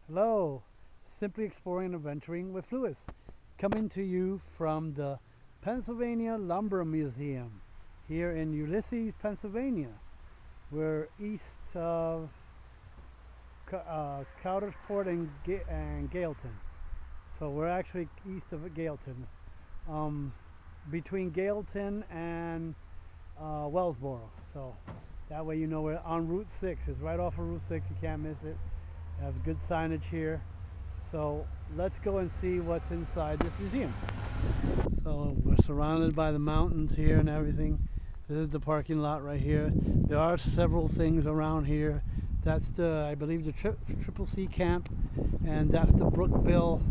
Hello, simply exploring and adventuring with Lewis, coming to you from the Pennsylvania Lumber Museum here in Ulysses, Pennsylvania. We're east of Coudersport and Gailton, so we're actually east of Gailton, um, between Gailton and Wellsboro. So that way you know we're on Route 6. It's right off of Route 6. You can't miss it. Have good signage here. So let's go and see what's inside this museum. So we're surrounded by the mountains here and everything. This is the parking lot right here. There are several things around here. That's I believe the Triple C camp, and that's the Brookville.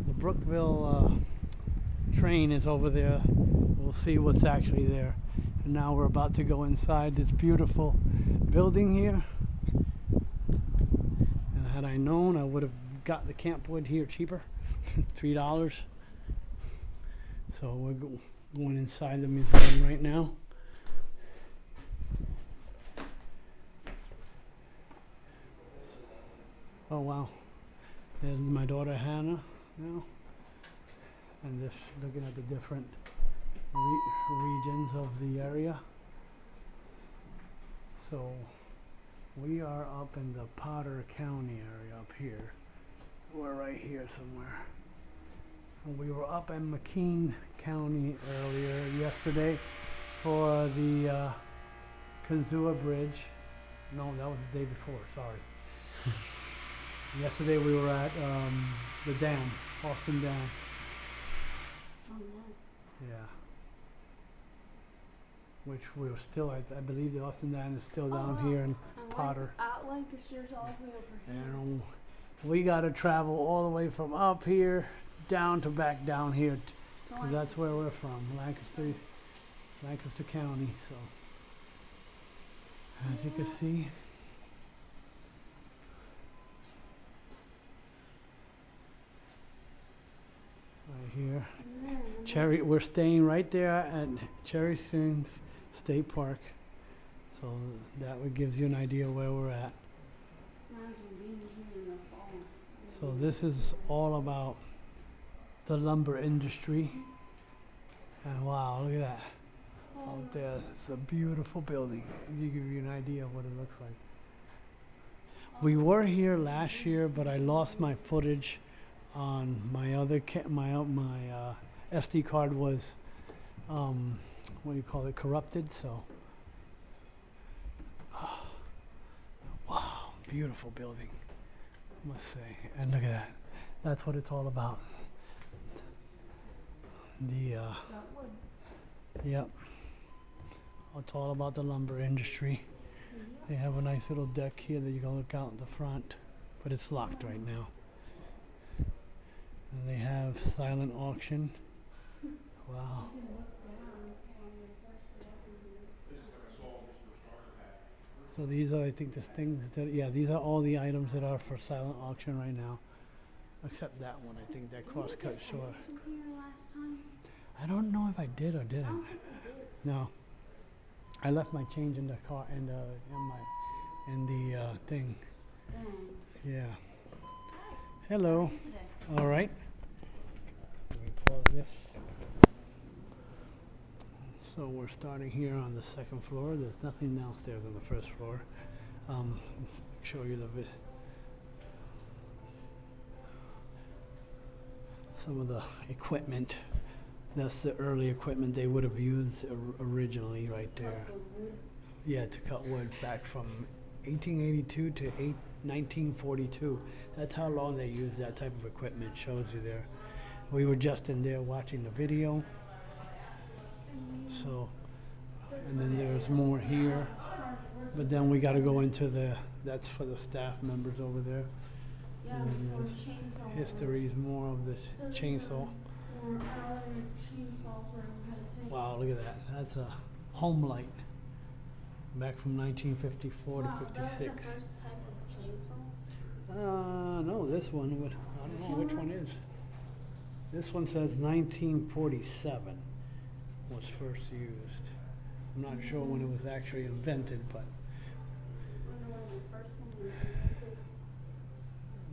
The Brookville train is over there. We'll see what's actually there. And now we're about to go inside this beautiful building here. And had I known, I would have got the camp wood here cheaper, $3. So we're going inside the museum right now. Oh wow, there's my daughter Hannah now, and just looking at the different regions of the area. So we are up in the Potter County area up here. We're right here somewhere. And we were up in McKean County earlier yesterday for the Kanzua Bridge. No, that was the day before, sorry. Yesterday we were at the dam, Austin Dam. Oh, no. Yeah. Which we're still, I believe the Austin Dam is still down here in Potter. Lancaster's all the way over here. And we got to travel all the way from up here down to back down here. Cause that's where we're from, Lancaster County. So, as you can see, right here, we're staying right there at Cherry Springs State Park. So that would give you an idea where we're at. So this is all about the lumber industry. And wow, look at that. Out there, it's a beautiful building. To give you an idea of what it looks like. We were here last year, but I lost my footage on my other my SD card was what do you call it, corrupted. So wow, beautiful building, I must say. And look at that, that's what it's all about. The yep, it's all about the lumber industry. They have a nice little deck here that you can look out in the front, but it's locked right now. And they have silent auction. Wow. So these are, I think, the things that, yeah, these are all the items that are for silent auction right now. Except that one, I think, that cross-cut short. I don't know if I did or didn't. No. I left my change in the car, in the thing. Yeah. Hello. All right. Let me pause this. So we're starting here on the second floor. There's nothing downstairs on the first floor. Show you some of the equipment. That's the early equipment they would have used originally right there. Yeah, to cut wood back from 1882 to 1942. That's how long they used that type of equipment. Shows you there. We were just in there watching the video. So, and then there's more here. But then we got to go into that's for the staff members over there. And then there's history is more of this chainsaw. Wow, look at that. That's a home light. Back from 1954 to 56. That's the first type of chainsaw? No, this one, I don't know which one is. This one says 1947 was first used. I'm not sure when it was actually invented, but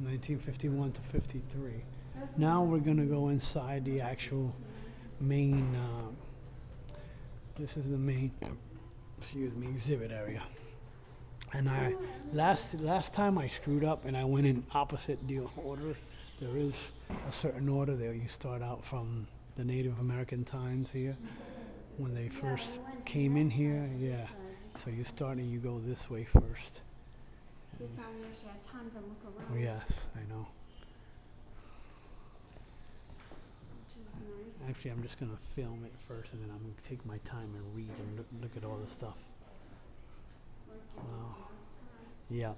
1951 to 53. Now we're gonna go inside the actual main, this is the main, excuse me, exhibit area. And last time I screwed up and I went in opposite the order. There is a certain order there. You start out from the Native American times here, when they first came in here, yeah. So you start and you go this way first. This time you actually have time to look around. Oh, yes, I know. Which is nice. Actually, I'm just gonna film it first, and then I'm gonna take my time and read and look at all the stuff. Wow. Yep.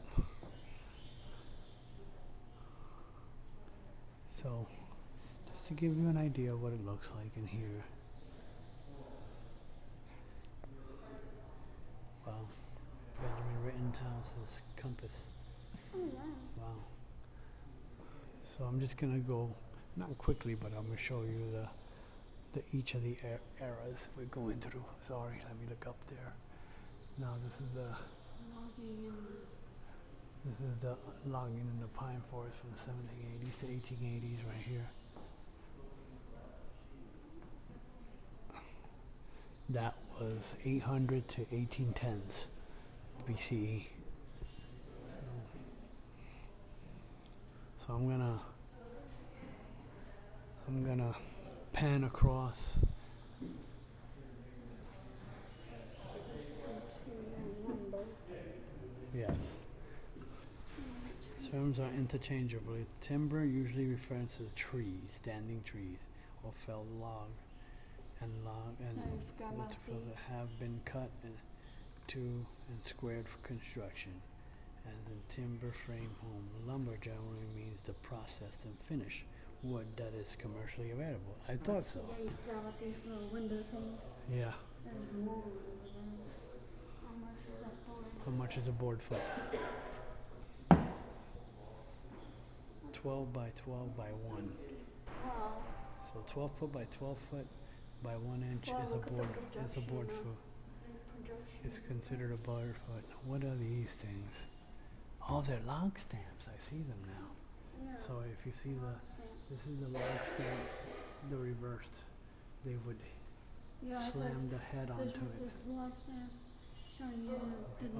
So, just to give you an idea of what it looks like in here. Wow. Benjamin Rittenhouse's compass. Oh, yeah. Wow. So I'm just gonna go, not quickly, but I'm gonna show you the each of the eras we're going through. Sorry, let me look up there. Now this is the logging in the pine forest from the 1780s to 1880s right here. That was 800 to 1810s BCE. So I'm gonna pan across. Yes. Terms are interchangeable. Timber usually refers to trees, standing trees, or felled log, and that have been cut and squared for construction. As in timber frame home, lumber generally means the processed and finished wood that is commercially available. I thought so. Yeah, you forgot about these little window things. Yeah. There's more over there. How much is that for? How much is a board foot? 12 by 12 by 1. Wow. So 12 foot by 12 foot by 1 inch Wow, is look a at the board. Is a board projection foot. Projection. It's considered a board foot. What are these things? Oh, they're log stamps. I see them now. Yeah. So if you see this is the log stamps, the reversed. They would Yeah, slam the head onto it. This log stamp showing you the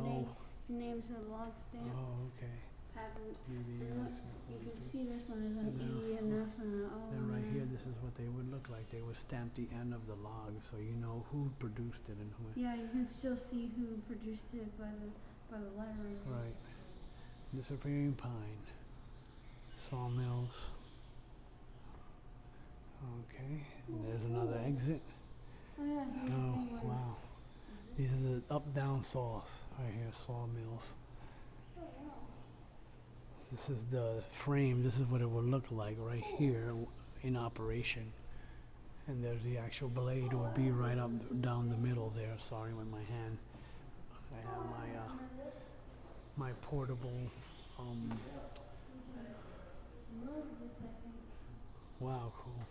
names of the log stamp Oh, okay. patterns. Maybe And look, you can see this one is an E and this one an O. Then right here, this is what they would look like. They would stamp the end of the log, so you know who produced it and who. Yeah, you can still see who produced it by the lettering. Right. Disappearing pine. Sawmills. Okay, and there's another exit. Oh yeah, here's the Oh, big one. wow. These are the up-down saws right here, sawmills. Oh, wow. This is the frame. This is what it would look like right here in operation. And there's the actual blade would be right up down the middle there. Sorry with my hand. I have my portable wow, cool.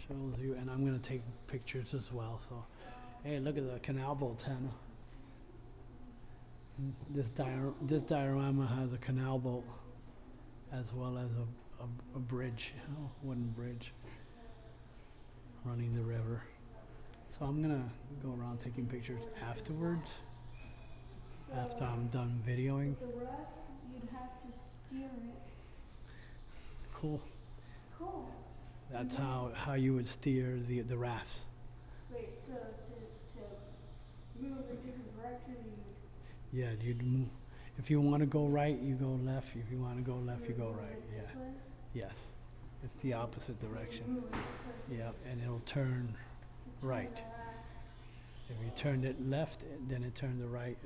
Shows you, and I'm gonna take pictures as well. So, hey, look at the Canal Boat, Hannah. This diorama has a canal boat as well as a bridge, wooden bridge running the river. So I'm gonna go around taking pictures afterwards, after I'm done videoing. The raft, you'd have to steer it. Cool. Cool. That's how you would steer the rafts. Wait, so to move a different direction, Yeah, you'd move. If you want to go right, you go left. If you want to go left, you go right. Yeah. this way? Yes. It's the opposite direction. Move it this way. Yep, and it'll turn right. If you turned it left, then it turned the right.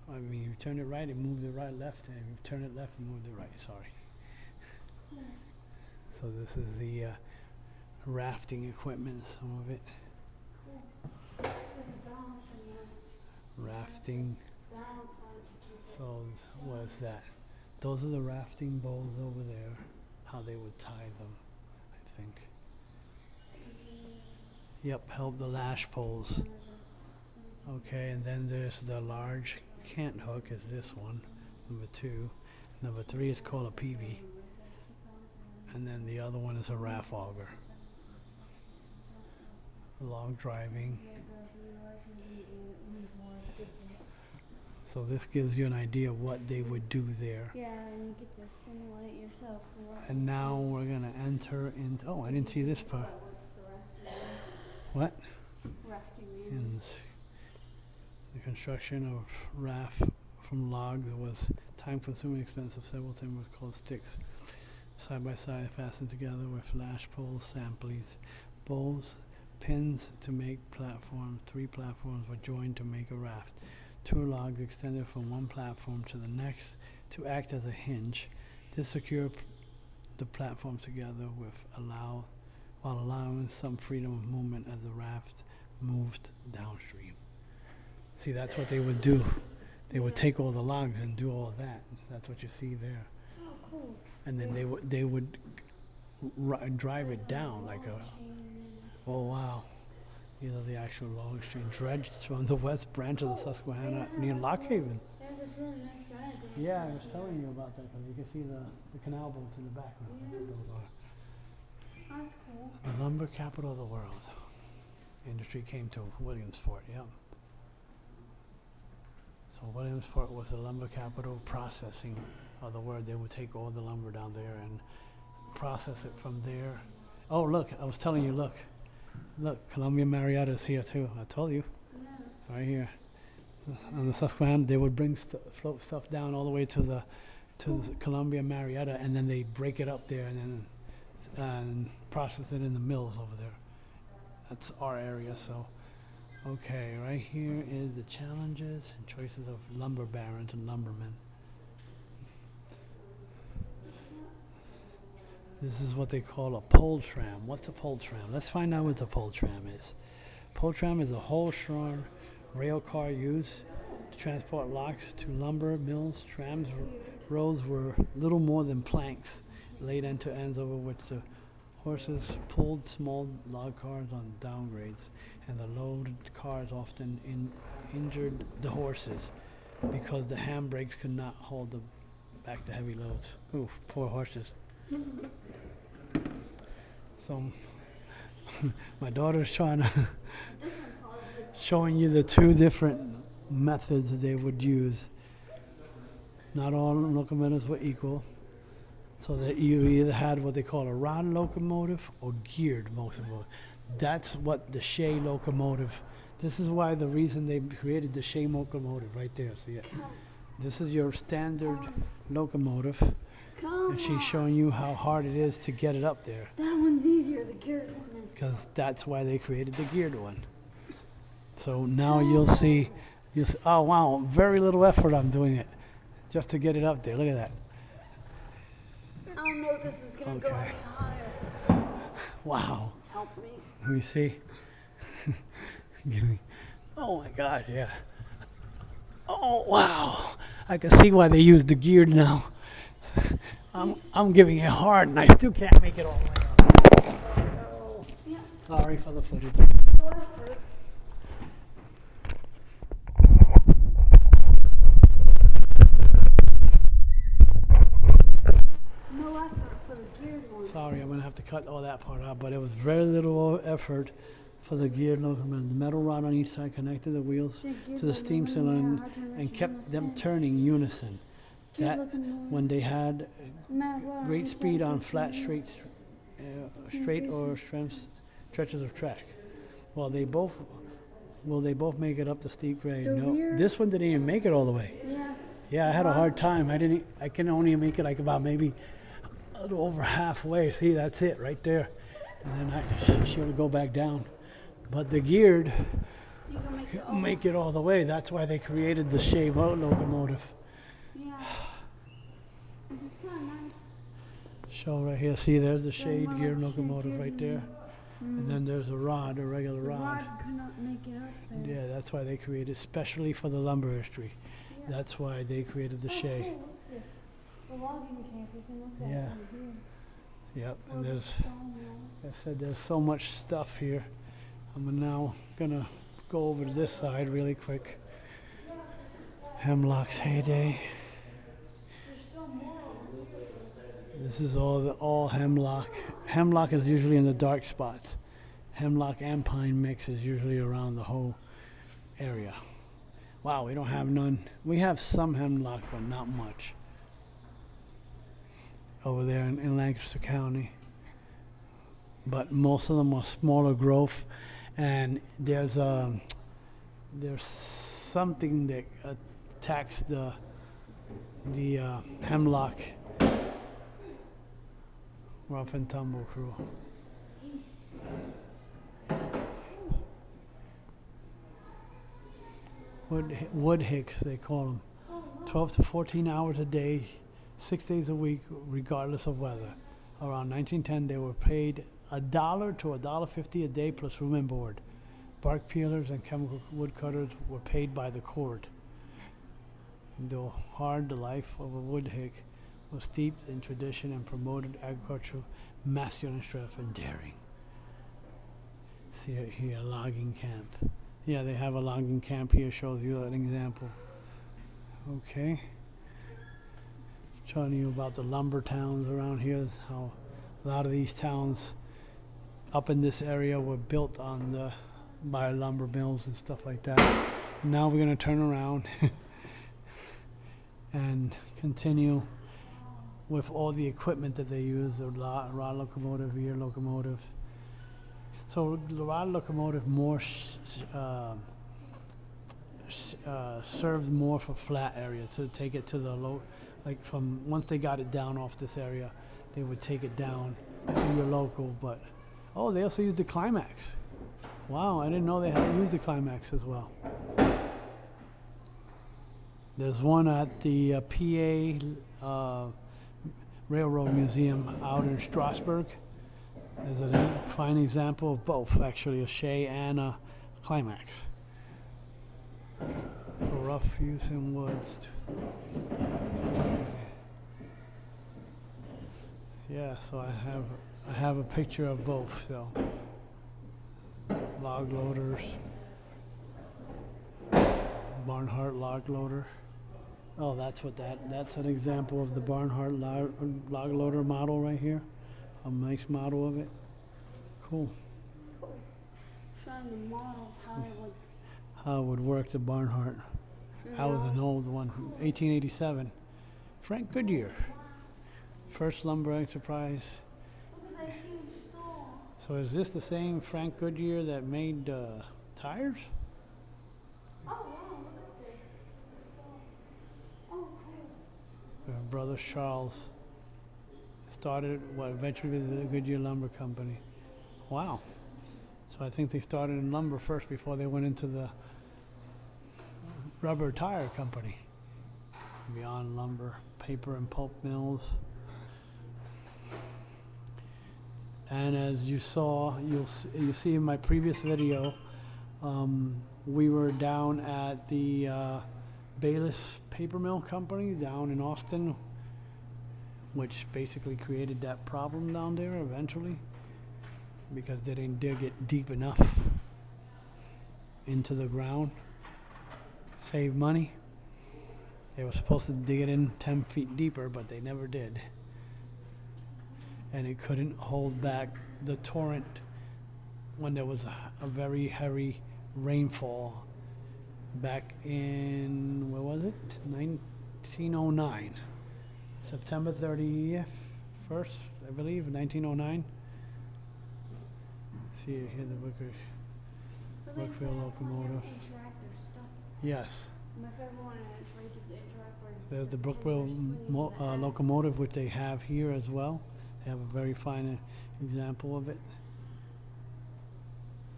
I mean, you turn it right, it moved the right left, and if you turn it left, it moved the right. Sorry. So this is the rafting equipment, some of it. Cool. There's a balance in there. Rafting. Balance on it to keep it. So what is that? Those are the rafting bowls over there. How they would tie them, I think. Yep, help the lash poles. Okay, and then there's the large cant hook is this one, number 2. Number 3 is called a PV. And then the other one is a raft auger. Log driving. So this gives you an idea of what they would do there. Yeah, and you get to simulate yourself. And now we're gonna enter into, oh, I didn't see this part. What? In the construction of raft from logs was time-consuming, expensive. Several timbers called sticks, side by side, fastened together with lash poles, samplings, bowls, pins to make platforms. 3 platforms were joined to make a raft. 2 logs extended from one platform to the next to act as a hinge. This secured the platform together while allowing some freedom of movement as the raft moved downstream. See, that's what they would do. They would take all the logs and do all of that. That's what you see there. Oh, cool. And then they would drive it down like a. Oh wow! These are the actual log stream dredged from the west branch of the Susquehanna near Lock Haven. That was really nice diagram. Yeah, I was telling you about that because you can see the canal boats in the background. Yeah. Those are. That's cool. The lumber capital of the world. Industry came to Williamsport, yeah. So Williamsport was the lumber capital. Processing of the word. They would take all the lumber down there and process it from there. Oh look, I was telling you, look, Columbia Marietta's here too. I told you, Yeah. right here. On the Susquehanna, they would bring float stuff down all the way to the Columbia Marietta, and then they break it up there and process it in the mills over there. That's our area. So, okay, right here is the challenges and choices of lumber barons and lumbermen. This is what they call a pole tram. What's a pole tram? Let's find out what the pole tram is. Pole tram is a whole-shod rail car used to transport logs to lumber mills. Trams roads were little more than planks laid end to ends over which the horses pulled small log cars on downgrades, and the loaded cars often injured the horses because the handbrakes could not hold back the heavy loads. Oof, poor horses. So my daughter's trying to showing you the 2 different methods they would use. Not all locomotives were equal, so that you either had what they call a rod locomotive or geared locomotive. That's what the Shay locomotive. This is why the reason they created the Shay locomotive right there. See it? This is your standard locomotive. And she's showing you how hard it is to get it up there. That one's easier, the geared one is. Because that's why they created the geared one. So now you'll see, oh wow, very little effort I'm doing it just to get it up there. Look at that. I don't know if this is going to go any higher. Wow. Help me. Let me see. Give me. Oh my God, yeah. Oh wow. I can see why they use the geared now. I'm giving it hard and I still can't make it all the way up. Oh. Yeah. Sorry for the footage. No effort. No effort for the geared one. Sorry, I'm going to have to cut all that part out, but it was very little effort for the geared locomotive. The metal rod on each side connected the wheels to the steam cylinder and kept them turning unison. That when they had great speed on flat, straight or stretches of track. Well, they both make it up the steep grade. No, this one didn't even make it all the way. Yeah. Yeah, I had a hard time. I can only make it like about maybe a little over halfway. See, that's it right there. And then she would go back down. But the geared You can make it all the way. That's why they created the Shay locomotive. Yeah. It's kind of nice. Show right here. See, there's the Shay geared locomotive right there. And then there's a rod, a regular The rod. rod could not make it up there. Yeah, that's why they created, especially for the lumber industry. Yeah. That's why they created the Shay. Cool, look at this. The logging camp, you can look at Yeah. it right here. Yep, Or and the there's, sawmill. I said there's so much stuff here. I'm now gonna go over to this side really quick. Hemlock's heyday. There's still more. This is all hemlock. Hemlock is usually in the dark spots. Hemlock and pine mix is usually around the whole area. Wow, we don't have none. We have some hemlock, but not much. Over there in Lancaster County. But most of them are smaller growth, and there's something that attacks the hemlock. Rough and tumble crew. Wood hicks, they call them. 12 to 14 hours a day, 6 days a week, regardless of weather. Around 1910, they were paid $1 to $1.50 a day plus room and board. Bark peelers and chemical woodcutters were paid by the cord. Though hard, the life of a wood hick was steeped in tradition and promoted agricultural masculine strength and daring. See here, logging camp. Yeah, they have a logging camp here, shows you an example. Okay. Telling you about the lumber towns around here, how a lot of these towns up in this area were built on by lumber mills and stuff like that. Now we're going to turn around and continue with all the equipment that they use, the rod locomotive, geared locomotive. So the rod locomotive more serves more for flat area, to take it to the low, like from once they got it down off this area, they would take it down to your local. But oh, they also use the Climax. Wow, I didn't know they had used the Climax as well. There's one at the PA Railroad Museum out in Strasbourg. There's a fine example of both, actually, a Shay and a Climax. For rough use in woods. Yeah, so I have a picture of both. So log loaders, Barnhart log loader. Oh, that's an example of the Barnhart log loader model right here. A nice model of it. Cool. Showing the model how it would work, the Barnhart. That was an old one, 1887. Frank Goodyear. First lumber enterprise. Look at that huge store. So is this the same Frank Goodyear that made tires? Oh wow, look at this. Oh cool. Brother Charles started what eventually was the Goodyear Lumber Company. Wow. So I think they started in lumber first before they went into the rubber tire company. Beyond lumber, paper and pulp mills. And as you saw, you'll see in my previous video, we were down at the Bayless Paper Mill Company down in Austin, which basically created that problem down there eventually, because they didn't dig it deep enough into the ground. Save money. They were supposed to dig it in 10 feet deeper, but they never did. And it couldn't hold back the torrent when there was a very heavy rainfall back in, what was it? 1909. September 31st, I believe, 1909. See here the Brookfield locomotive. Yes. My favorite one is right to the interactor. There's the Brookfield locomotive, which they have here as well. They have a very fine example of it.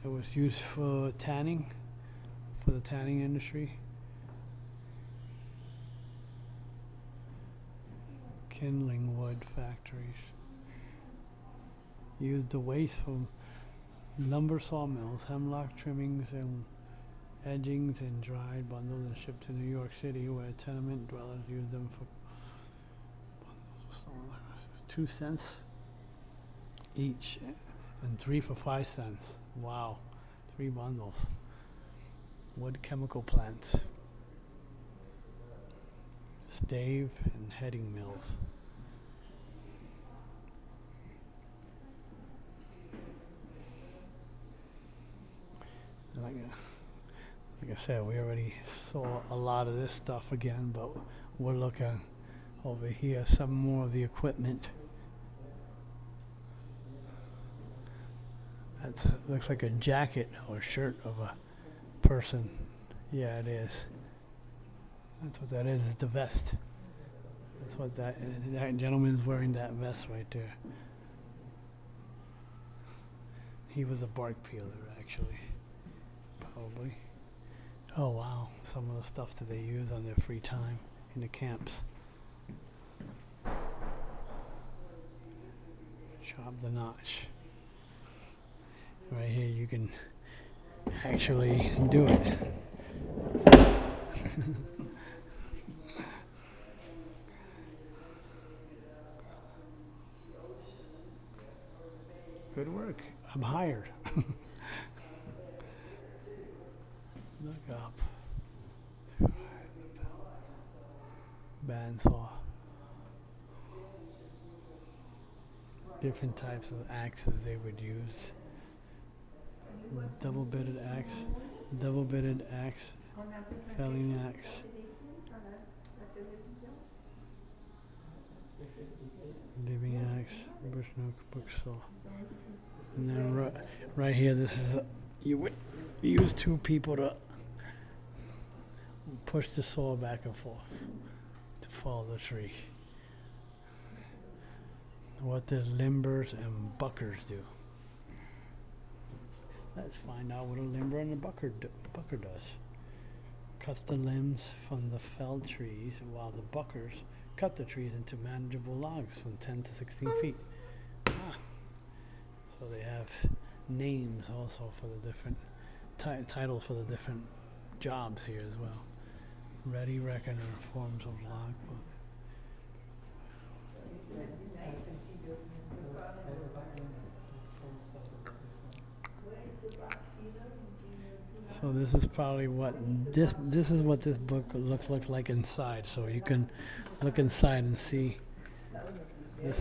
It was used for tanning, for the tanning industry. Kindling wood factories. Used the waste from lumber sawmills, hemlock trimmings and edgings and dried bundles and shipped to New York City, where tenement dwellers used them for 2 cents each and 3 for 5 cents. Wow, 3 bundles. Wood chemical plants. Stave and heading mills. said, we already saw a lot of this stuff again, but we're looking over here, some more of the equipment. That looks like a jacket or shirt of a person. Yeah, it is. That's what that is the vest. That's what that is. That gentleman's wearing that vest right there. He was a bark peeler, actually. Probably. Oh wow, some of the stuff that they use on their free time in the camps. Chop the notch. Right here you can actually do it. Good work. I'm hired. Look up. Bandsaw. Different types of axes they would use. Double-bitted axe, felling axe. Dipping axe, bush nook, book saw. And then right here, this is you would use two people to push the saw back and forth to follow the tree. What does limbers and buckers do? Let's find out what a limber and a bucker does. Cuts the limbs from the felled trees, while the buckers cut the trees into manageable logs from 10 to 16 feet. So they have names also for the different titles for the different jobs here as well. Ready Reckoner, forms of logbook. So this is probably what this is what this book looks like inside. So you can look inside and see. This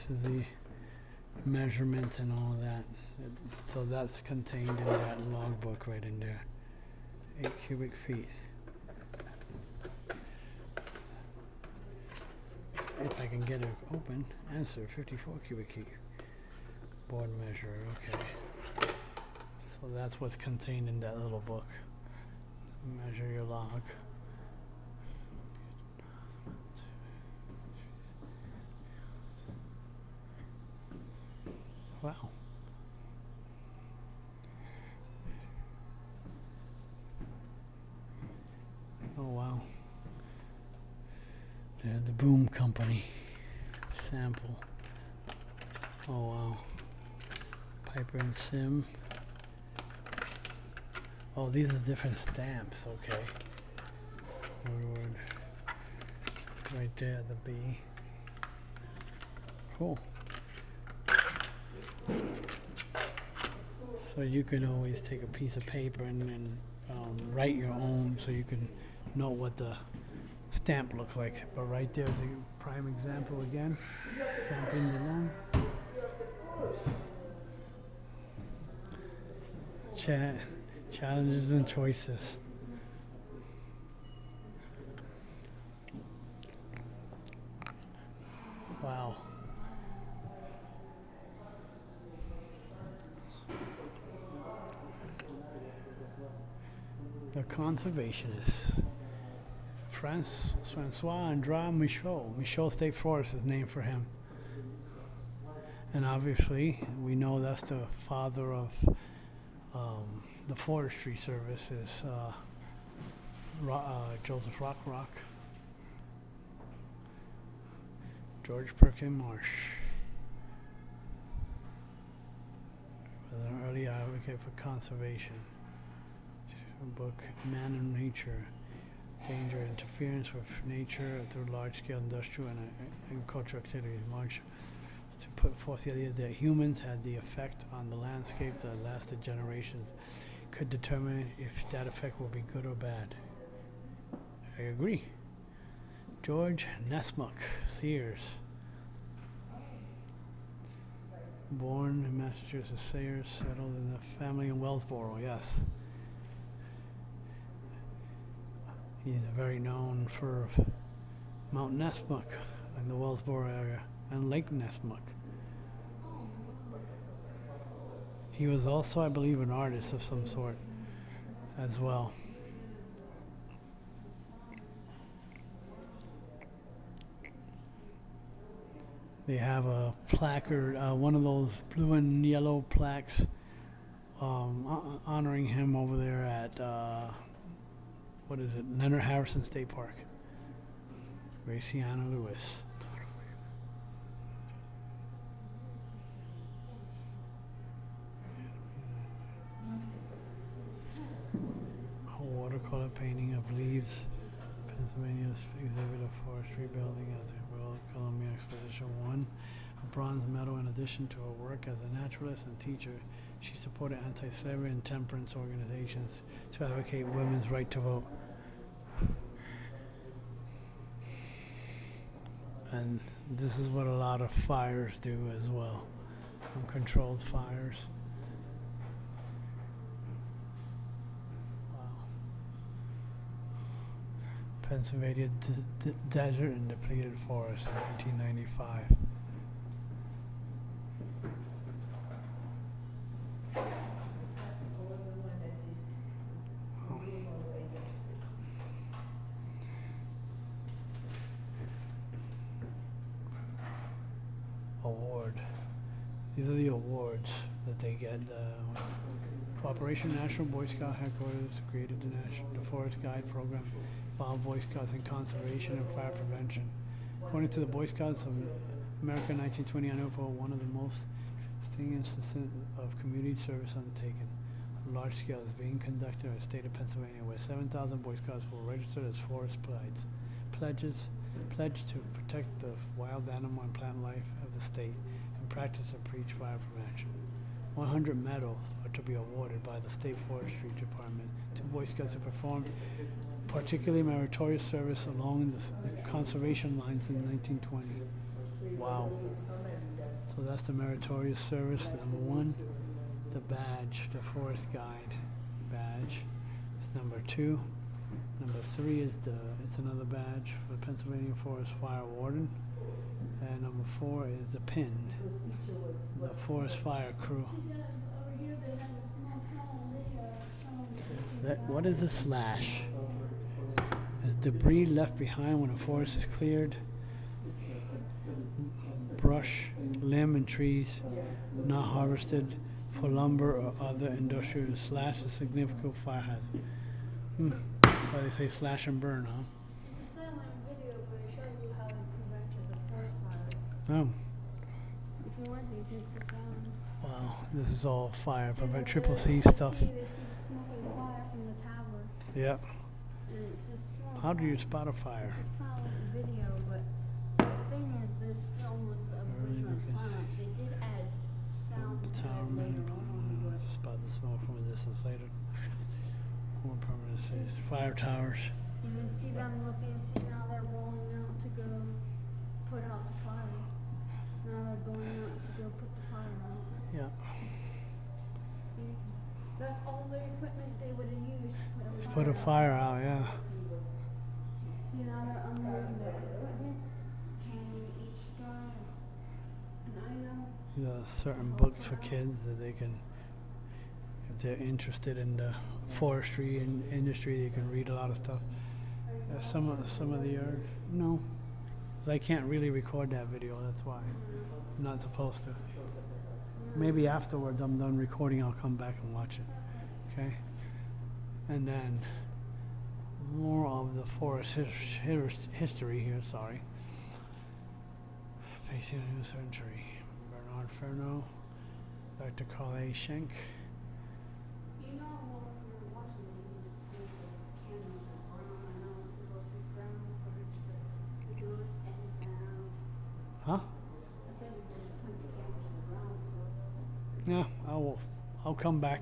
is the measurements and all of that. So that's contained in that logbook right in there. 8 cubic feet. If I can get it open, answer 54 cubic feet. Board measure, okay. So that's what's contained in that little book. Measure your log. Wow. Oh wow. They're the Boom Company sample. Oh wow. Piper and Sim. Oh, these are different stamps, okay. Woodward. Right there, the B. Cool. So you can always take a piece of paper and write your own so you can know what the stamp looks like. But right there's a prime example again. Stamping the loan. Challenges and choices. Wow. The conservationists. Francois Andre Michaud. Michaud State Forest is named for him. And obviously, we know that's the father of the Forestry Service is Joseph Rockrock. George Perkin Marsh was an early advocate for conservation. Book Man and Nature. Danger, interference with nature through large-scale industrial and agricultural activities. March to put forth the idea that humans had the effect on the landscape that lasted generations, could determine if that effect will be good or bad. I agree. George Nesmuk, Sears. Born in Massachusetts, Sayers settled in a family in Wellsboro, yes. He's very known for Mount Nesmuk in the Wellsboro area and Lake Nesmuk. He was also, I believe, an artist of some sort as well. They have a placard, one of those blue and yellow plaques honoring him over there at, what is it, Leonard Harrison State Park. Graciana Lewis. A watercolor painting of leaves. Pennsylvania's exhibit of forestry building at the Royal Columbia Exposition 1. A bronze medal in addition to her work as a naturalist and teacher. She supported anti-slavery and temperance organizations to advocate women's right to vote. And this is what a lot of fires do as well. Uncontrolled fires. Wow. Pennsylvania desert and depleted forest in 1895. Award. These are the awards that they get. Cooperation National Boy Scout Headquarters created the Forest Guide Program, involved Boy Scouts in conservation and fire prevention. According to the Boy Scouts of America 1920 annual report, one of the most distinguished instances of community service undertaken on a large scale is being conducted in the state of Pennsylvania, where 7,000 Boy Scouts were registered as forest pledged to protect the wild animal and plant life of the state and practice and preach fire prevention. 100 medals are to be awarded by the state forestry department to Boy Scouts who performed particularly meritorious service along the conservation lines in 1920. Wow. So that's the meritorious service. Number one, the badge, the forest guide badge. It's number two. Number three is it's another badge for the Pennsylvania Forest Fire Warden. And number four is the pin, the Forest Fire Crew. What is a slash? Is debris left behind when a forest is cleared. Brush, limb, and trees not harvested for lumber or other industrial. Slash is significant fire hazard. That's why they say slash and burn, huh? It's a silent video, but it shows you how they prevented the forest fires. Oh. If you want, you can sit down. Wow, this is all fire prevent triple C stuff. They see the smoking fire from the tower. Yep. And it's just How do you spot a fire? It's a silent video, but the thing is, this film was originally silent. They did add sound to it later on, but Spot the smoke from a distance later. More permanent cities. Fire towers. you can see them looking, see now they're rolling out to go put out the fire. Now they're going out to go put the fire out. Yeah. See, that's all the equipment they would have used to Put a fire out, yeah. See, now they're unloading the equipment, carrying each guy an item. There's certain books for kids that they can, if they're interested in the forestry and industry, they can read a lot of stuff. Some of the no, 'cause I can't really record that video. That's why I'm not supposed to. Maybe afterwards I'm done recording, I'll come back and watch it. Okay, and then more of the forest history here. Sorry, facing a new century. Bernard Ferno, Dr. Carl A. Schenck. You know, when we were watching the cannons are brown, I know it's supposed to be brown footage, but we do it and brown. Huh? I said we could put the cameras in brown footage. Yeah, I'll come back.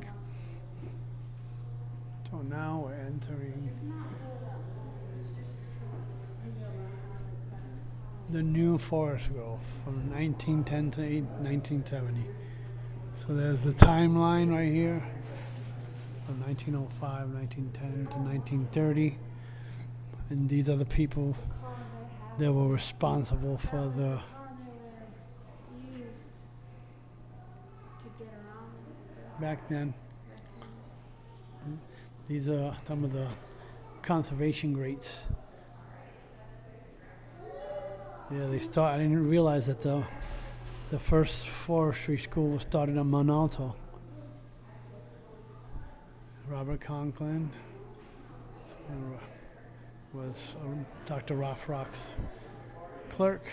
So now we're entering. It's not really that long, it's just a short video on how they cut it. the new forest growth from 1910 to 1970. So there's the timeline right here from 1905, 1910 to 1930. And these are the people that were responsible for the back then. These are some of the conservation rates. Yeah, I didn't realize that the first forestry school was started in Mount Alto. Robert Conklin was Dr. Rothrock's clerk.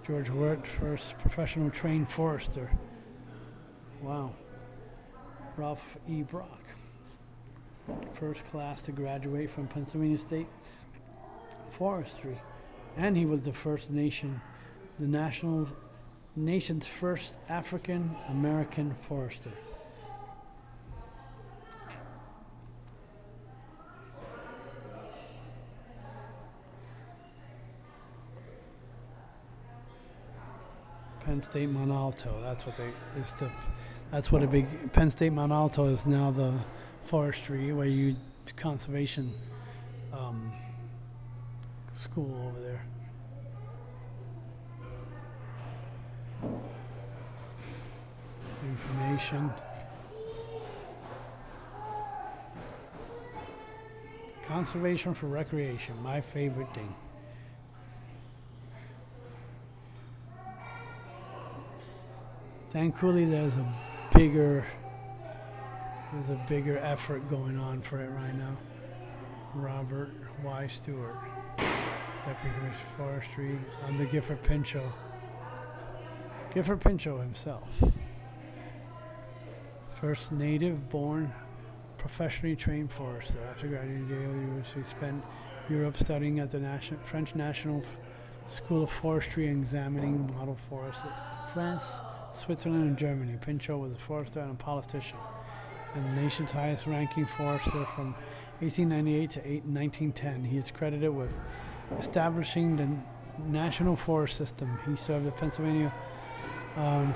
George Wirt, first professional trained forester. Wow. Ralph E. Brock, first class to graduate from Pennsylvania State Forestry. And he was the nation's first African American forester. Penn State Mount Alto. That's what a big Penn State Mount Alto is now, the forestry where you conservation school over there. Information. Conservation for recreation, my favorite thing. Thankfully, there's a bigger effort going on for it right now. Robert Y. Stewart, Deputy Commissioner of Forestry, under Gifford Pinchot. Gifford Pinchot himself. First native-born, professionally trained forester. After graduating Yale, he spent Europe studying at the French National School of Forestry and examining model forests in France, Switzerland, and Germany. Pinchot was a forester and a politician, and the nation's highest-ranking forester from 1898 to 1910. He is credited with establishing the National Forest System. He served the Pennsylvania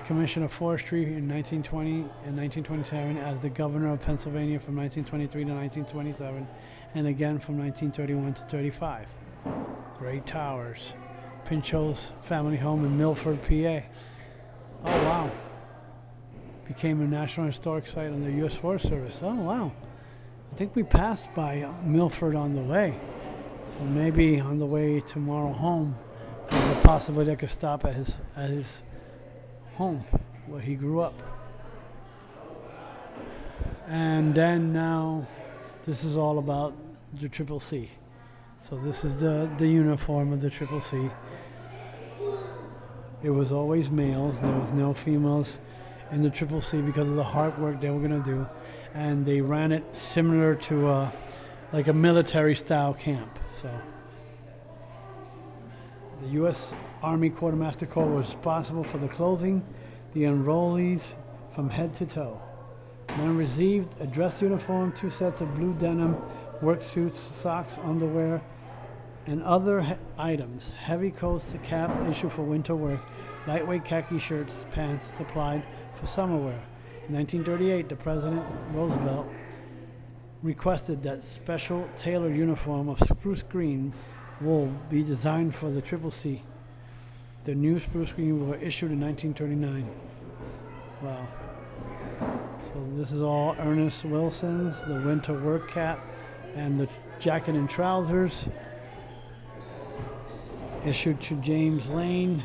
Commission of Forestry in 1920 and 1927 as the governor of Pennsylvania from 1923 to 1927, and again from 1931 to 35. Great Towers, Pinchot's family home in Milford, PA. Oh wow. Became a National Historic Site on the U.S. Forest Service. Oh wow. I think we passed by Milford on the way. So maybe on the way tomorrow home, there's a possibility I could stop at his home where he grew up. And then now this is all about the C.C.C. So this is the uniform of the C.C.C. It was always males. There was no females in the C.C.C. because of the hard work they were going to do, and they ran it similar to like a military style camp. So the U.S. Army Quartermaster Corps was responsible for the clothing, the enrollees from head to toe. Men received a dress uniform, 2 sets of blue denim work suits, socks, underwear, and other items. Heavy coats, the cap issued for winter wear, lightweight khaki shirts, pants supplied for summer wear. In 1938, the President Roosevelt requested that special tailored uniform of spruce green wool be designed for the C.C.C. The new spruce green were issued in 1939. Wow. So this is all Ernest Wilson's, the winter work cap, and the jacket and trousers. Issued to James Lane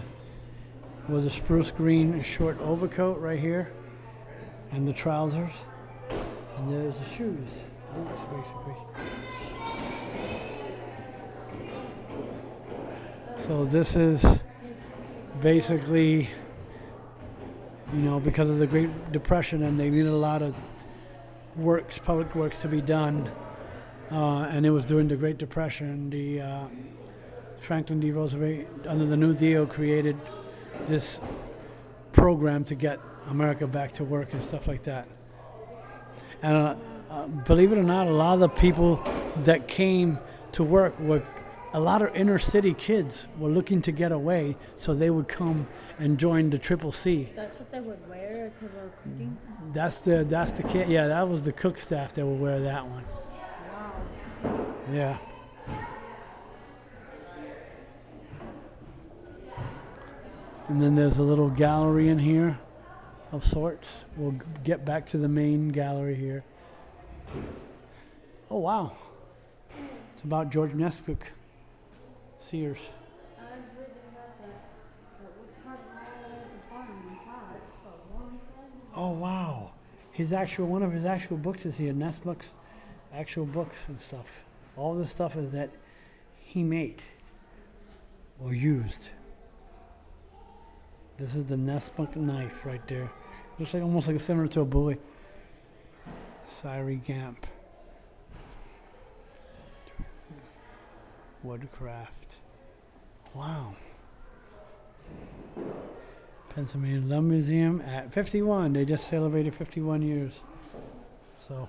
was a spruce green short overcoat right here, and the trousers. And there's the shoes, boots basically. So this is basically, you know, because of the Great Depression, and they needed a lot of works, public works to be done, and it was during the Great Depression. The Franklin D. Roosevelt, under the New Deal, created this program to get America back to work and stuff like that. And believe it or not, a lot of the people that came to work were a lot of inner city kids were looking to get away, so they would come and join the C.C.C. That's what they would wear if they were cooking? That's the kid. Yeah, that was the cook staff that would wear that one. Wow. Yeah. And then there's a little gallery in here of sorts. We'll get back to the main gallery here. Oh wow. It's about George Nesmuk, Sears. I've read about that wood carving all over the barn and parts for a long time. Oh wow. One of his actual books is here, Nesmuk's actual books and stuff. All this stuff is that he made or used. This is the Nesmuk knife right there. Looks like almost like similar to a bowie. Siri Gamp. Woodcraft. Wow. Pennsylvania Lumber Museum at 51. They just celebrated 51 years. So.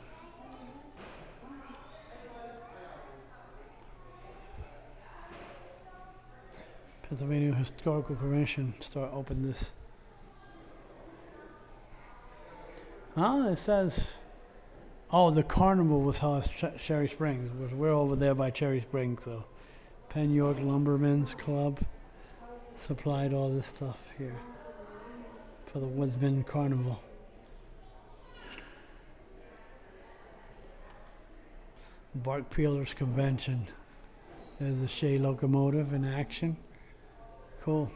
Pennsylvania Historical Commission opened this. Oh, it says, oh, the carnival was held at Cherry Springs. We're over there by Cherry Springs, so Penn York Lumbermen's Club supplied all this stuff here for the Woodsman Carnival. Bark Peelers Convention. There's the Shay locomotive in action. Cool.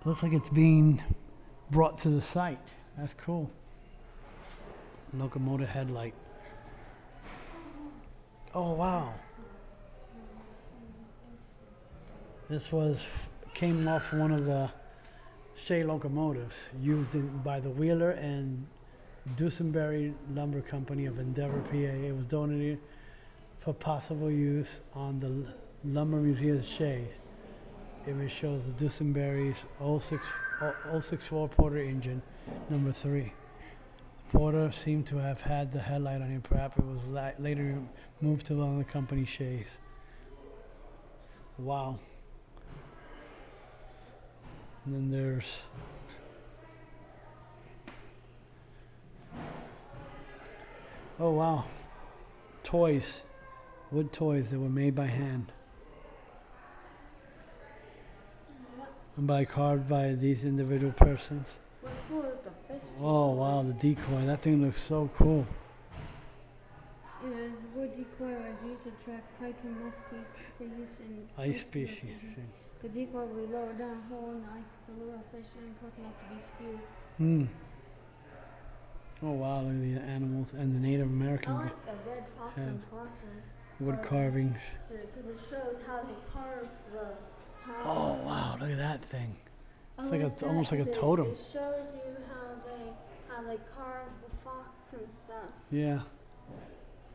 Looks like it's being brought to the site. That's cool. Locomotive headlight. Oh wow. This came off one of the Shay locomotives used by the Wheeler and Dusenberry Lumber Company of Endeavor, PA. It was donated for possible use on the Lumber Museum's Shay. Image shows the Dusenberry's 064 Porter engine, number 3. Porter seemed to have had the headlight on it. Perhaps it was later moved to one of the company Shays. Wow. And then there's oh wow, toys, wood toys that were made by hand and carved by these individual persons. What's cool is the fish. Oh wow, the decoy, that thing looks so cool. Yeah, the wood decoy was used to attract pike and muskies for use in Ice species. The decoy will be lowered down a hole in the ice to lure a fish in close enough to be spewed. Hmm. Oh wow, look at the animals and the Native American I like the red fox and process. wood carvings. Because it shows how they carve the house. Oh wow, look at that thing. I It's like that almost like a 'cause totem. It shows you how they carve the fox and stuff. Yeah.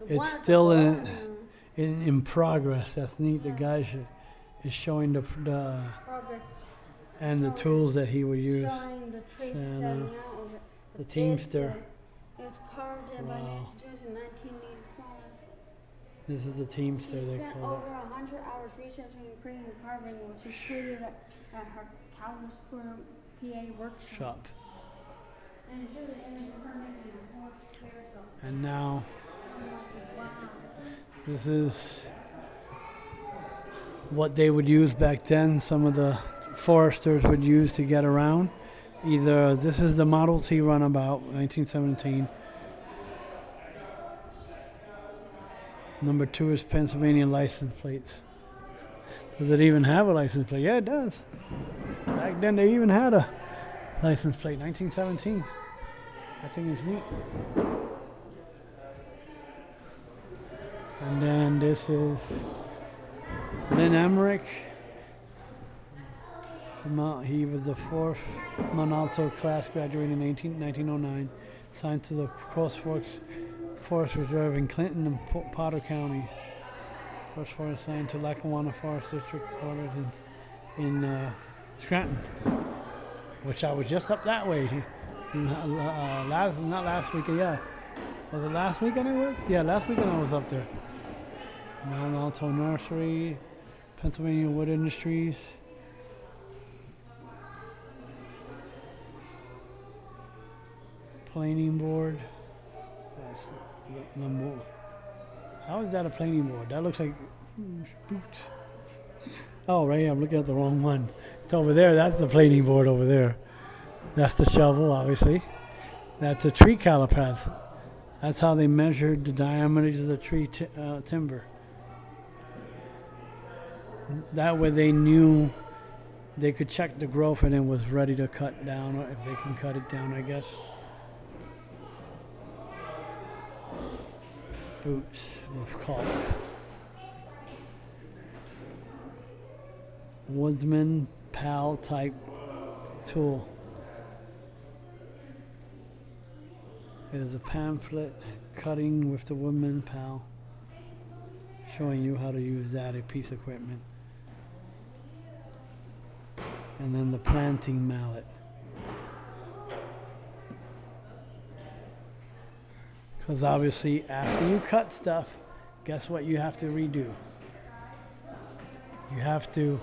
The It's one at the still bottom, in progress. That's neat. The Yeah. guy is showing the progress. and the tools that he would use. Showing the tree Shanna, setting out of it. the teamster. It was carved in by Wow. Jews in 1985. This is a teamster She they spent call over 100 hours researching and creating the carving, which is created at her Calvin Square, PA it. workshop. Shop. And it shows an image of her making a horse carousel. And now I'm like, wow. this is what they would use back then. Some of the foresters would use to get around. Either this is the Model T runabout, 1917. Number 2 is Pennsylvania license plates. Does it even have a license plate? Yeah, it does. Back then they even had a license plate, 1917. I think it's neat. And then this is Lynn Emerick. He was the 4th Monalto class, graduating in 1909. Signed to the Cross Forks Forest Reserve in Clinton and Potter counties. First forest signed to Lackawanna Forest District quarters in Scranton, which I was just up that way. Not last weekend, yeah. Was it last weekend I was? Yeah, last weekend I was up there. Mount Alto Nursery, Pennsylvania Wood Industries. Planing board. That's number. How is that a planing board? That looks like boots. Oh, right, I'm looking at the wrong one. It's over there. That's the planing board over there. That's the shovel, obviously. That's a tree caliper. That's how they measured the diameters of the tree timber. That way they knew they could check the growth and it was ready to cut down, or if they can cut it down, I guess. Boots with caulk. Woodsman pal type tool. There's a pamphlet, cutting with the Woodman pal, showing you how to use that piece of equipment. And then the planting mallet. Because obviously after you cut stuff, guess what you have to redo? You have to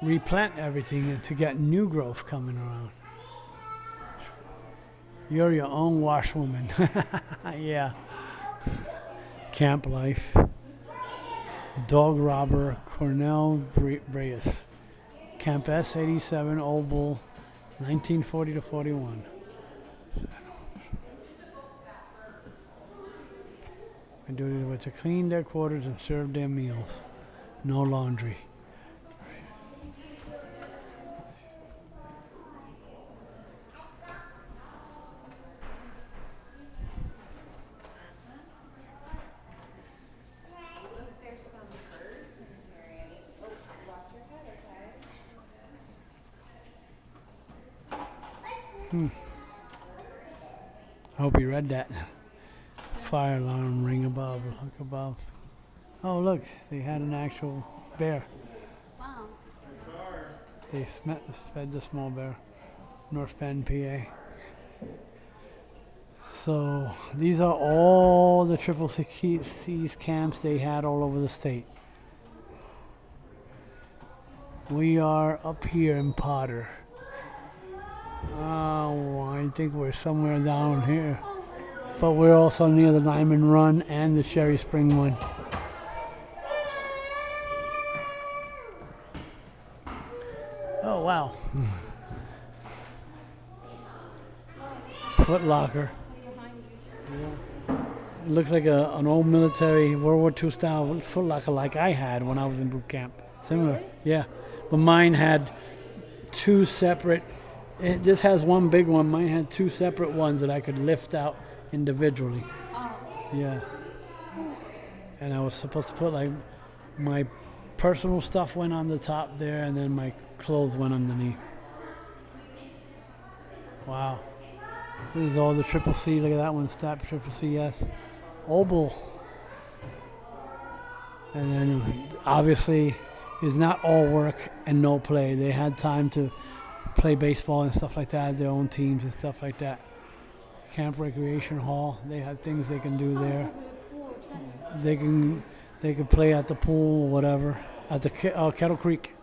replant everything to get new growth coming around. You're your own washwoman. Yeah. Camp life. Dog robber Cornell Breas. Camp S87 Old Bull, 1940 to 41. My duty was to clean their quarters and serve their meals. No laundry. I hope you read that. Fire alarm ring above. Look above. Oh, look, they had an actual bear. Wow. They fed the small bear. North Bend, PA. So these are all the C.C.C's camps they had all over the state. We are up here in Potter. Oh, I think we're somewhere down here. But we're also near the Lyman Run and the Sherry Spring one. Oh, wow. Foot Locker. Yeah. It looks like an old military World War II style Foot Locker like I had when I was in boot camp. Similar, yeah. But mine had two separate. This has one big one. Mine had two separate ones that I could lift out individually. Oh. Yeah. And I was supposed to put like my personal stuff went on the top there, and then my clothes went underneath. Wow. This is all the C.C.C. Look at that one. Stop C.C.C.S. Oval. And then obviously it's not all work and no play. They had time to play baseball and stuff like that, their own teams and stuff like that. Camp Recreation Hall, they have things they can do there. They can play at the pool or whatever, at the Kettle Creek.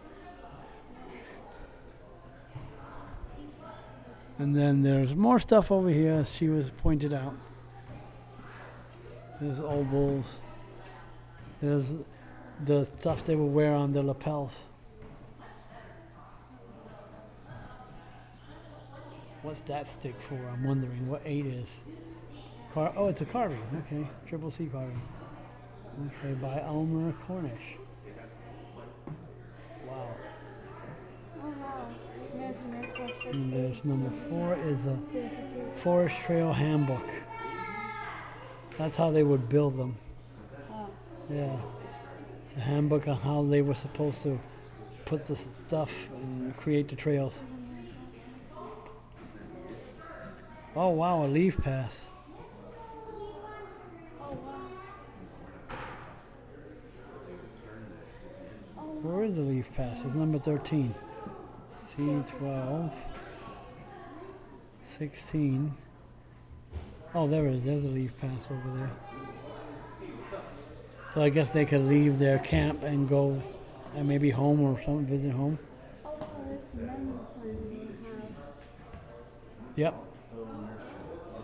And then there's more stuff over here, as she was pointed out. There's old bulls. There's the stuff they would wear on their lapels. What's that stick for? I'm wondering what 8 is. Oh, it's a carving. Okay, C.C.C. carving. Okay, by Elmer Cornish. Wow. Oh, wow. And there's number 4 is a Forestry Trail Handbook. That's how they would build them. Oh. Yeah. It's a handbook on how they were supposed to put the stuff and create the trails. Oh wow, a leaf pass. Oh, wow. Where is the leaf pass? It's number 13. C12. 16. Oh, there it is. There's a leaf pass over there. So I guess they could leave their camp and go and maybe home or something, visit home. Oh, there's some menu plan we have. Yep.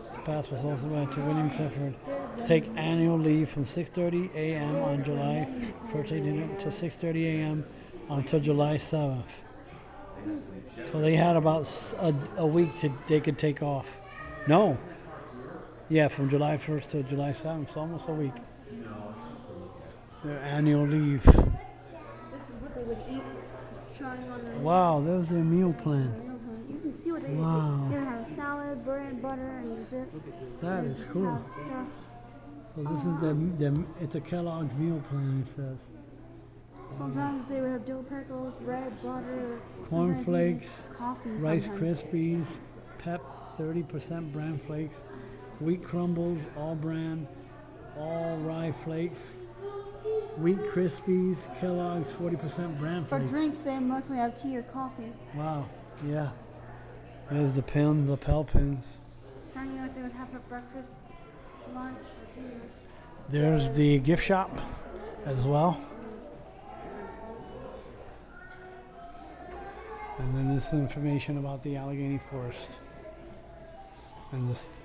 This pass was also went to William Clifford to take annual leave from 6:30 a.m. on July 1st to 6:30 a.m. until July 7th. So they had about a week they could take off. No. Yeah, from July 1st to July 7th, so almost a week. Their annual leave. This is what they would eat. Showing on their Wow, there's their meal plan. meal plan. You can see what they Wow. They would have salad, bread, butter, and dessert. That They is just cool. have stuff. So this is it's a Kellogg's meal plan, it says. Sometimes they would have dill pickles, bread, butter, Corn sometimes flakes, even coffee. Rice sometimes. Krispies, Pep 30% bran flakes, wheat crumbles, all bran, all rye flakes, wheat Krispies, Kellogg's 40% bran For flakes. drinks, they mostly have tea or coffee. Wow, yeah. There's the pins, lapel pins. Showing you what they would have for breakfast, lunch, or dinner. There's the gift shop as well. And then this information about the Allegheny Forest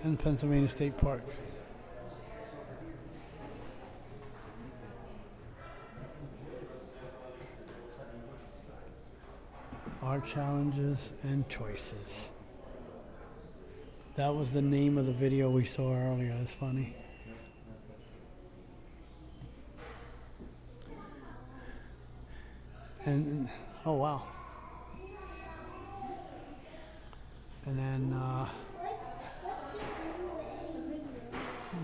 and Pennsylvania State Parks. Our challenges and choices. That was the name of the video we saw earlier. That's funny. And oh wow. And then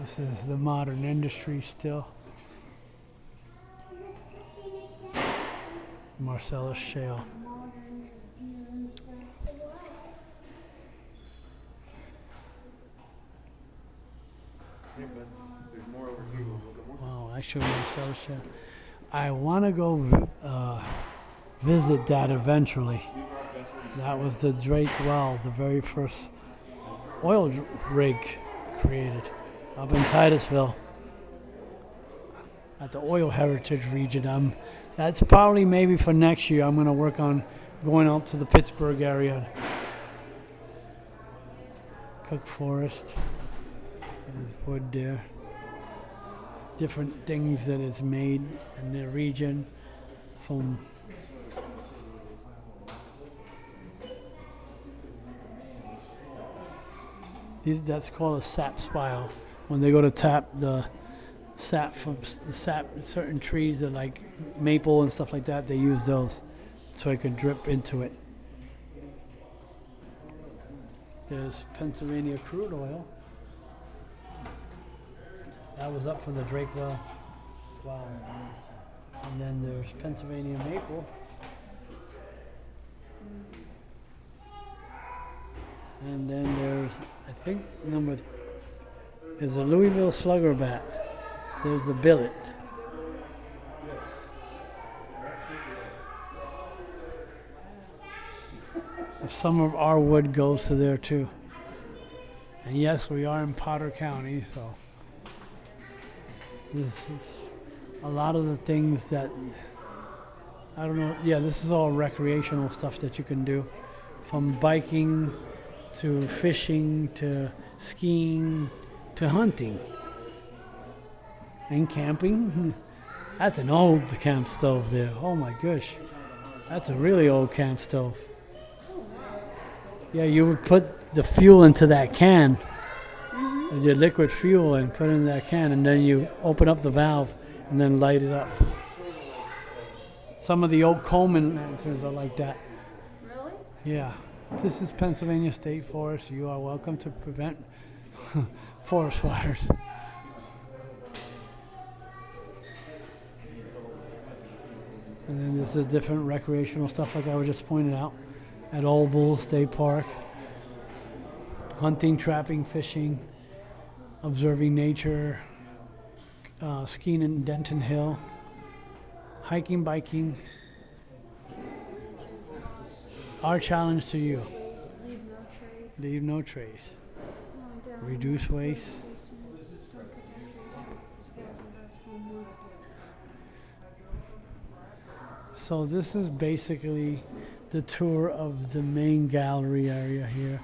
this is the modern industry still. Marcellus Shale. Wow, I showed Marcellus Shale. I want to go visit that eventually. That was the Drake Well, the very first oil rig created up in Titusville at the Oil Heritage Region. That's probably maybe for next year. I'm going to work on going out to the Pittsburgh area. Cook Forest. There's wood there. Different things that it's made in the region from that's called a sap spile. When they go to tap the sap from certain trees that like maple and stuff like that, they use those so it can drip into it. There's Pennsylvania crude oil. That was up from the Drake Well. Wow. And then there's Pennsylvania maple. And then there's, I think, there's a Louisville Slugger bat. There's a billet. Some of our wood goes to there too. And yes, we are in Potter County, so this is a lot of the things that, I don't know, yeah, this is all recreational stuff that you can do. From biking to fishing to skiing to hunting and camping. That's an old camp stove there. Oh my gosh, that's a really old camp stove. Yeah, you would put the fuel into that can, the liquid fuel, and put it in that can, and then you open up the valve and then light it up. Some of the old Coleman lanterns are like that. Really? Yeah. This is Pennsylvania State Forest. You are welcome to prevent forest fires. And then this is different recreational stuff like I was just pointed out at Old Bull State Park. Hunting, trapping, fishing, observing nature, skiing in Denton Hill, hiking, biking. Our challenge to you: leave no trace. Reduce waste. So this is basically the tour of the main gallery area here.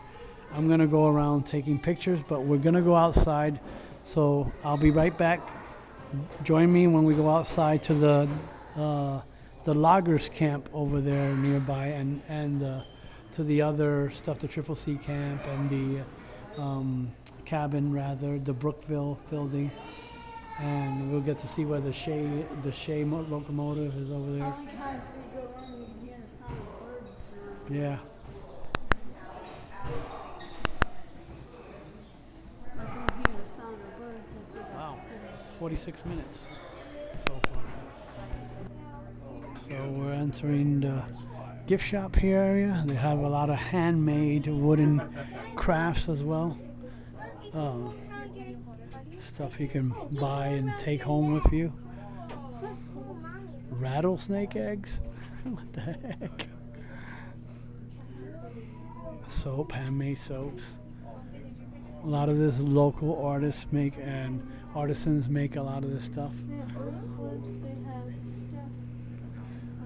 I'm gonna go around taking pictures, but we're gonna go outside. So I'll be right back. Join me when we go outside to the loggers camp over there nearby, and to the other stuff, the C.C.C camp and the cabin, rather, the Brookville building, and we'll get to see where the Shay locomotive is over there. Yeah. Wow, 46 minutes so far. So we're entering the gift shop here area. They have a lot of handmade wooden crafts as well. Stuff you can buy and take home with you. Rattlesnake eggs? What the heck? Soap, handmade soaps. A lot of this local artists make, and artisans make a lot of this stuff.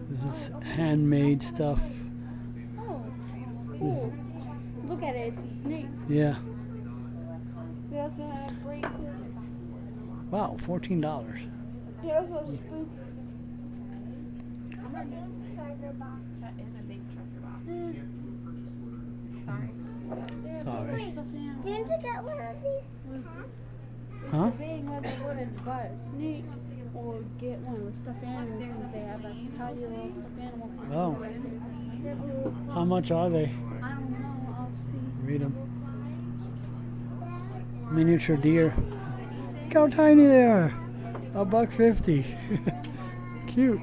This is handmade stuff. Oh, cool. Look at it, it's a snake. Yeah. They also have bracelets. Wow, $14. They also have spoons. That is a big treasure box. Sorry. Didn't you get one of these? Huh? Debating whether I wanted to buy a snake or get one with stuffed animals, because they have a tiny little stuffed animal. Oh. How much are they? I don't know. I'll see. Read them. Miniature deer. Look how tiny they are. $1.50. Cute.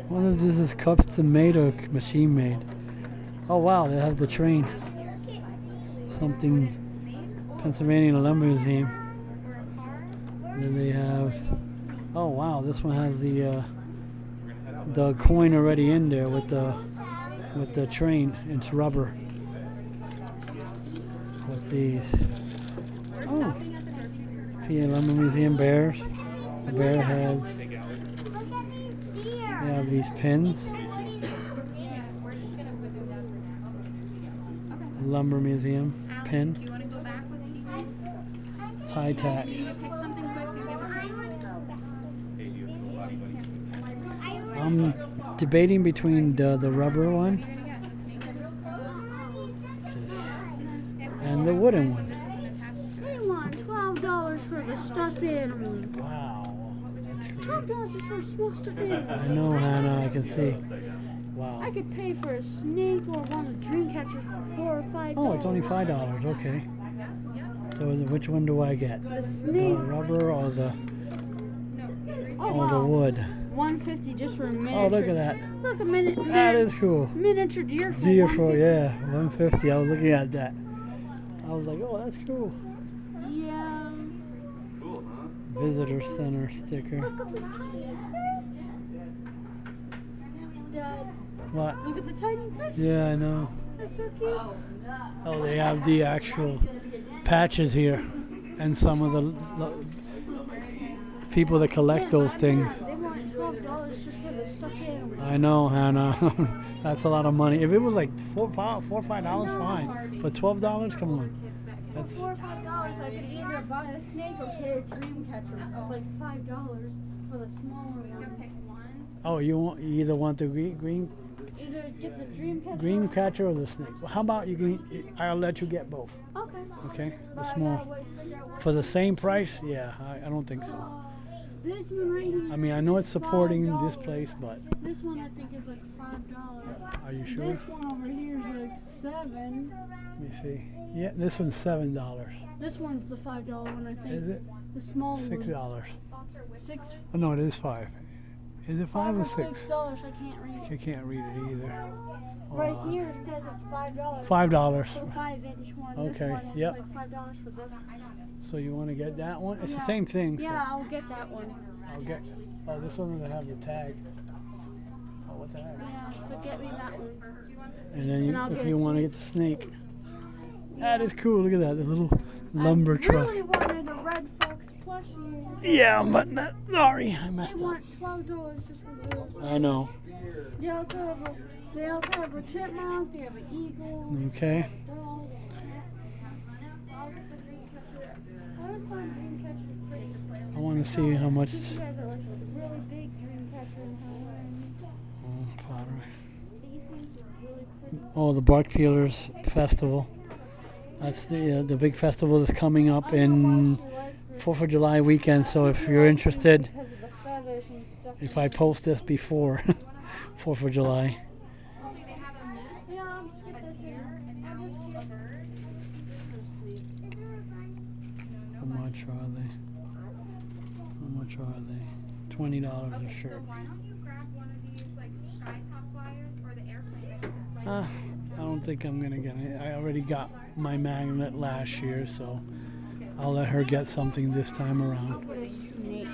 One of this is custom made or machine made. Oh wow, they have the train. Something Pennsylvania Lumber Museum. And then they have, oh wow, this one has the coin already in there with the train. It's rubber. What's these? Oh, PA Lumber Museum bears. The bear heads. They have these pins. Lumber Museum pin. Do you want to go back with TV? Tie tack. Pick something quick and give it to me. I'm debating between the rubber one and the wooden one. They want $12 for the stuffed animal. Wow, that's crazy. $12 just for a small stuffed animal. I know, Hannah, I can see. Wow. I could pay for a snake or one of the dream catchers for $4 or $5. Oh, it's only $5. Okay. So which one do I get? The The snake. rubber or the Oh, wood? $150 just for a miniature. Oh, look at that. Look, a minute. That is cool. Miniature deer. Deer for, yeah, $150. I was looking at that. I was like, oh, that's cool. Yeah. Visitor center sticker. Look at the tiny Dad, What? look at the tiny fish. Yeah, I know. That's so cute. Oh, they have the actual patches here, and some of the people that collect those things. They want $12 just for the stuffed animal. I know, Hannah. That's a lot of money. If it was like $4 or $5, fine. But $12, come on. That's For $4 or $5, I could either buy a snake or pay a dream catcher. It's like $5 for the smaller one. oh, you either want the green Either get the dream catcher or the snake. Well, how about you can? I'll let you get both. Okay. Okay, But the I small gotta wait to figure out what for the same price. Yeah, I don't think so. this one right here. I mean, I know it's supporting $5. this place, but This one I think is like $5. are you sure? This one over here is like $7. Let me see. Yeah, this one's $7. This one's the $5 one I think. Is it? The small $6. one. $6. Oh no, it is $5. Is it 5 or 6? $6. I can't read. I can't read it either. Right here it says it's $5. $5. For 5-inch one. Okay, This one, it's yep. like $5 for this. So you want to get that one? It's Yeah. the same thing. So Yeah, I'll get that one. I'll get. Oh, this one doesn't have the tag. Oh, what the heck? Yeah, so get me that one. And then And I'll if get you a want to snake. get the snake, that is cool. Look at that, the little lumber I truck. really wanted a red fox last year. Yeah, but not, sorry, I messed They up. want $12 just for the. I know. They also have a chipmunk. They have an eagle. Okay. They have a dog. They have a cat. I like the dream catcher. I always find dream catcher pretty. I want to see how much. You guys are like a really big dream catcher in Halloween. These things are really pretty. Oh, the Bark Peelers Festival. That's the big festival that's coming up in 4th of July weekend. So if you're interested, Because of the feathers and stuff. if I post this before 4th of July. Yeah, I'll just get this here. I'll just keep a bird. How much are they? How much are they? $20 a shirt. So why don't you grab one of these like sky top flyers or the airplane? I don't think I'm gonna get it. I already got my magnet last year, so I'll let her get something this time around. What a snake.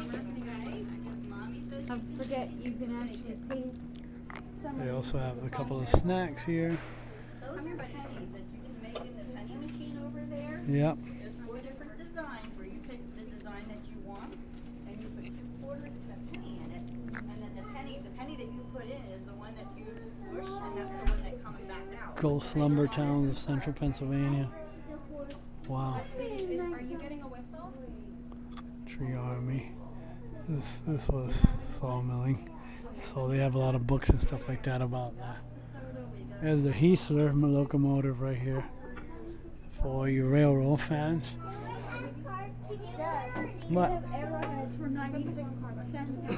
I forget you can actually pay some. They also have a couple of snacks here. Those are pennies that you can make in the penny machine over there. Yep. There's 4 different designs where you pick the design that you want, and you put 2 quarters and a penny in it, and then the penny that you put in is the one that you push, and that's the one that comes back out. Ghost Lumber Towns of Central Pennsylvania. Wow. Are you getting a whistle? Tree Army. This was sawmilling. So they have a lot of books and stuff like that about that. There's the Heisler locomotive right here for your railroad fans. What? Arrowheads for 96 cents.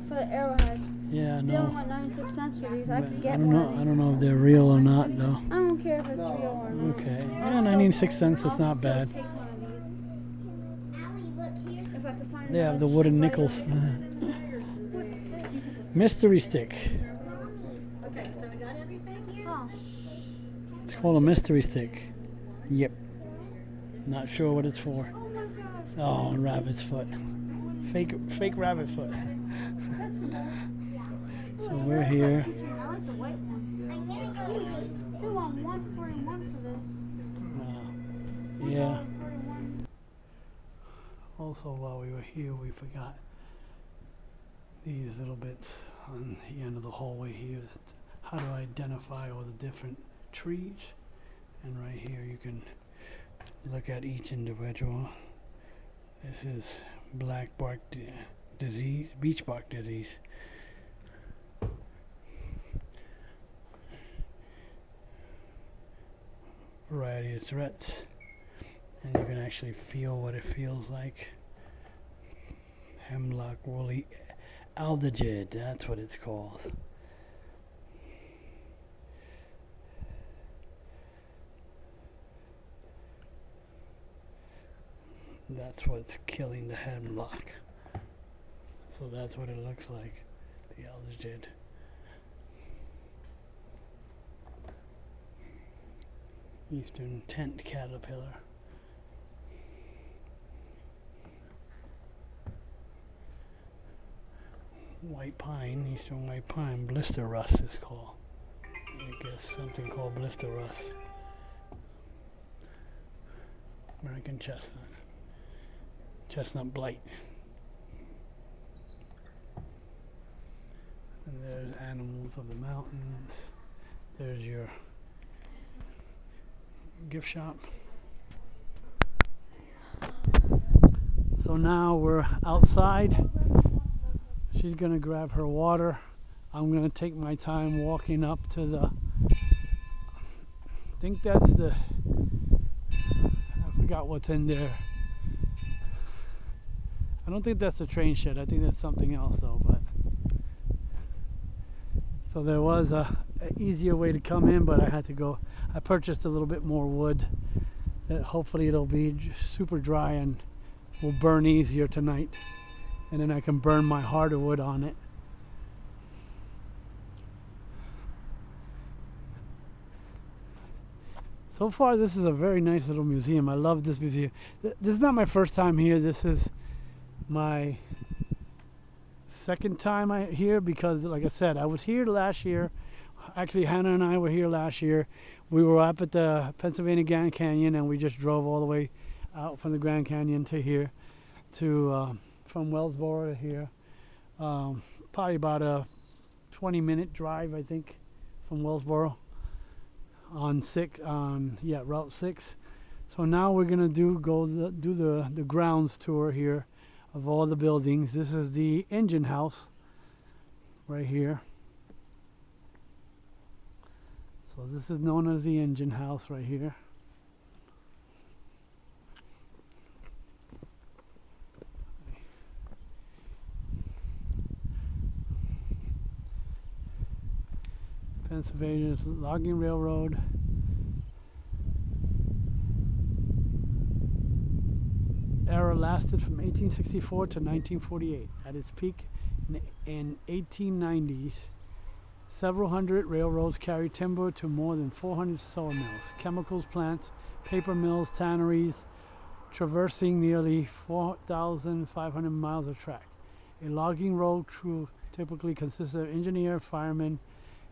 For the arrowhead. Yeah, They only no. want 96 cents for these. But I could get I don't one. know. I don't know if they're real or not, though. I don't care if it's real or not. Okay. I'll Yeah, still- 96 cents. I'll It's not still bad. take one of these. If I could find They have another the wooden cheap nickels. item. Mystery stick. Okay, so we got everything? Oh, It's called a mystery stick. Yep. Not sure what it's for. oh my gosh. Oh, rabbit's foot. Fake rabbit foot. So we're here. I like the white one. You want 141 for this. Yeah. 141. Also, while we were here, we forgot these little bits on the end of the hallway here. How to identify all the different trees. And right here, you can look at each individual. This is black bark disease, beech bark disease. Variety of threats, and you can actually feel what it feels like. Hemlock woolly aldehyde, that's what it's called. That's what's killing the hemlock. So that's what it looks like, the aldehyde. Eastern tent caterpillar. White pine, eastern white pine, blister rust is called. I guess something called blister rust. American chestnut. Chestnut blight. And there's animals of the mountains. There's your gift shop. So now we're outside. She's gonna grab her water. I'm gonna take my time walking up to the, I think that's the, I forgot what's in there. I don't think that's the train shed. I think that's something else though. But so there was a easier way to come in, but I had to go. I purchased a little bit more wood. That hopefully it'll be super dry and will burn easier tonight, and then I can burn my harder wood on it. So far, this is a very nice little museum. I love this museum. This is not my first time here. This is my second time here because, like I said, I was here last year. Actually, Hannah and I were here last year. We were up at the Pennsylvania Grand Canyon, and we just drove all the way out from the Grand Canyon to here, to from Wellsboro to here. Probably about a 20-minute drive, I think, from Wellsboro on Route 6. So now we're gonna do the grounds tour here of all the buildings. This is the engine house right here. So this is known as the engine house right here. Pennsylvania's logging railroad. Era lasted from 1864 to 1948. At its peak in 1890s, several hundred railroads carried timber to more than 400 sawmills, chemicals plants, paper mills, tanneries, traversing nearly 4,500 miles of track. A logging road crew typically consisted of engineer, fireman,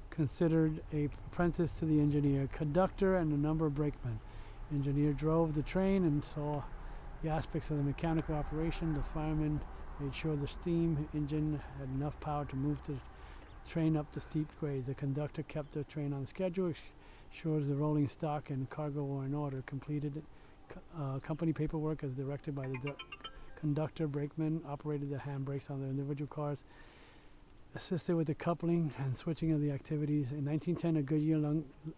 considered a apprentice to the engineer, conductor, and a number of brakemen. Engineer drove the train and saw the aspects of the mechanical operation. The fireman made sure the steam engine had enough power to move the train up the steep grades. The conductor kept the train on schedule, ensured the rolling stock and cargo were in order, completed company paperwork as directed by the conductor. Brakemen operated the handbrakes on their individual cars, assisted with the coupling and switching of the activities. In 1910, a Goodyear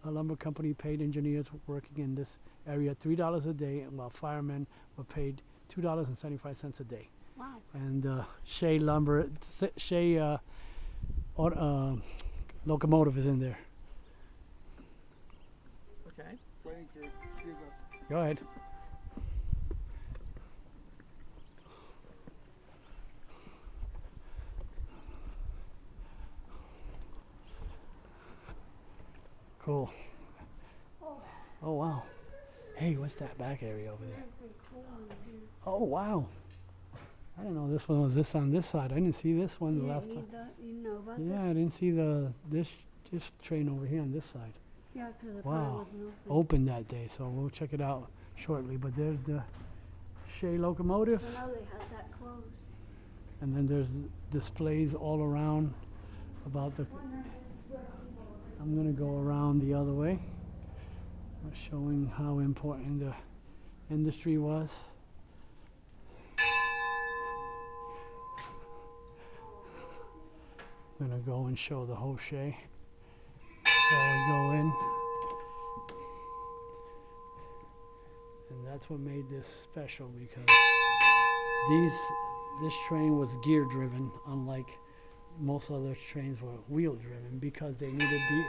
lumber company paid engineers working in this area $3 a day, while firemen were paid $2.75 a day. Wow. And Shay locomotive is in there. Okay. Waiting to excuse us. Go ahead. Cool. Oh wow. Hey, what's that back area over there? Oh wow. I didn't know this one was on this side. I didn't see this one the last time. You know about Yeah, I didn't see this train over here on this side. Yeah, because the Wow. wasn't Open that day, so we'll check it out shortly. But there's the Shay locomotive, I know they had that closed. and then there's displays all around about the. I'm gonna go around the other way, showing how important the industry was. I'm gonna go and show the whole Shay. So we go in, and that's what made this special, because this train was gear driven, unlike most other trains were wheel driven, because they needed the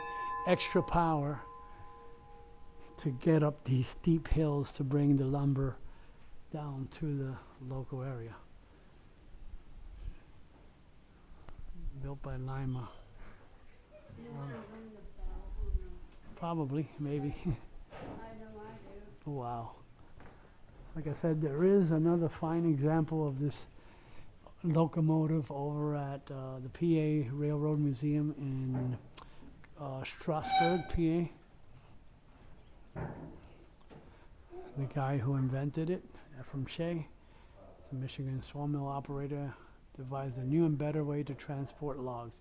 extra power to get up these steep hills to bring the lumber down to the local area. Built by Lima. Probably, maybe. Wow. Like I said, there is another fine example of this locomotive over at the PA Railroad Museum in Strasburg, PA. The guy who invented it, from Shay, the Michigan sawmill operator, devised a new and better way to transport logs.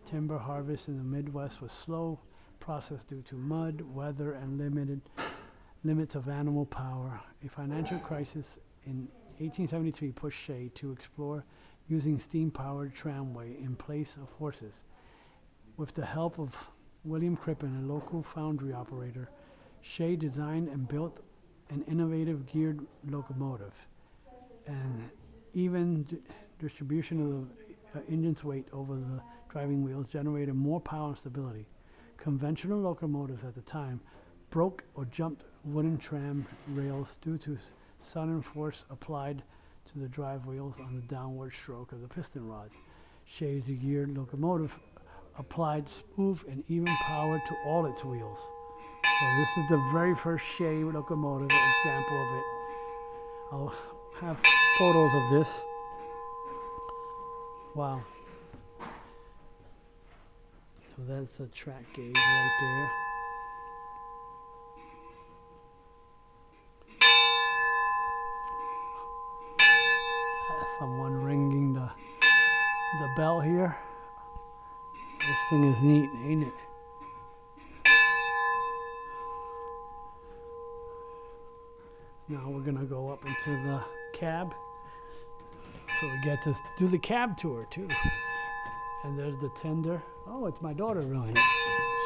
Timber harvest in the Midwest was slow process due to mud, weather, and limits of animal power. A financial crisis in 1873 pushed Shay to explore using steam-powered tramway in place of horses. With the help of William Crippen, a local foundry operator, Shay designed and built an innovative geared locomotive, and even distribution of the engine's weight over the driving wheels generated more power and stability. Conventional locomotives at the time broke or jumped wooden tram rails due to sudden force applied to the drive wheels on the downward stroke of the piston rods. Shay's geared locomotive applied smooth and even power to all its wheels. So this is the very first Shay locomotive example of it. I'll have photos of this. Wow. So that's a track gauge right there. Someone ringing the bell here. This thing is neat, ain't it? Now we're gonna go up into the cab. So we get to do the cab tour too. And there's the tender. Oh, it's my daughter really.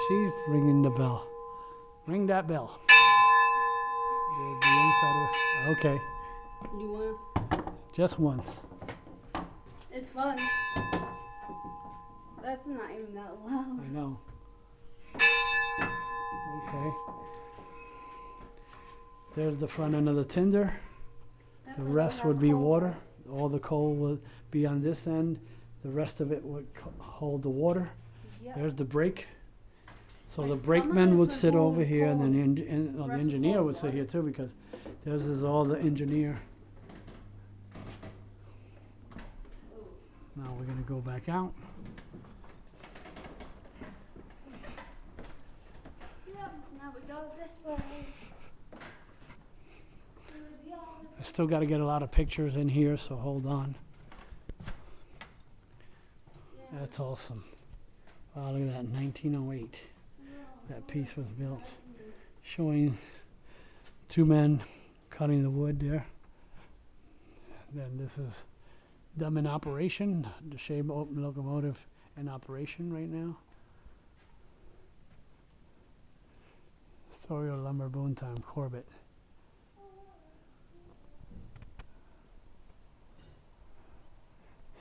She's ringing the bell. Ring that bell. There's the inside of it. Okay. You want? Just once. It's fun. That's not even that loud. I know. Okay. There's the front end of the tender. The rest would be water. All the coal would be on this end. The rest of it would hold the water. Yep. There's the brake. So Like the some of brakeman this would would sit hold over here, and then the, coal, the rest engineer hold would sit water. here too, because this is all the engineer. Now we're going to go back out. Yep, now we go this way. I still got to get a lot of pictures in here, so hold on. That's awesome. Wow, look at that, 1908. That piece was built. Showing two men cutting the wood there. Then this is them in operation. The Shay locomotive in operation right now. Story of Lumber Boom Time, Corbett.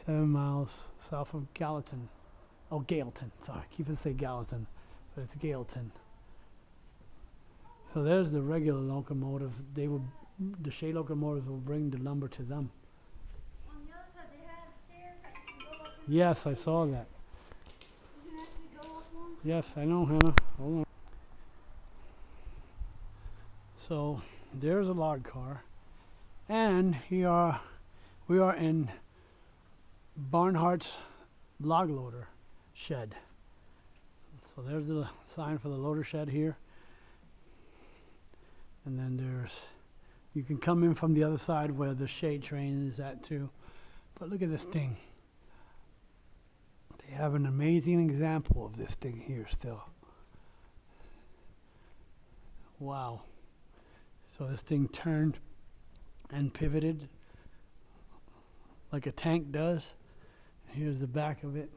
Seven miles south of Gallatin. Oh, Gailton. Sorry, I keep on saying Gallatin, but it's Gailton. So there's the regular locomotive. The Shay locomotives will bring the lumber to them. On the other side, they have stairs that you can go up. Yes, I saw that. You can actually go up one. Yes, I know, Hannah. Hold on. So there's a log car, and we are in Barnhart's log loader shed. So there's the sign for the loader shed here, and then you can come in from the other side where the Shay train is at too. But look at this thing. They have an amazing example of this thing here still. Wow. So this thing turned and pivoted like a tank does. Here's the back of it.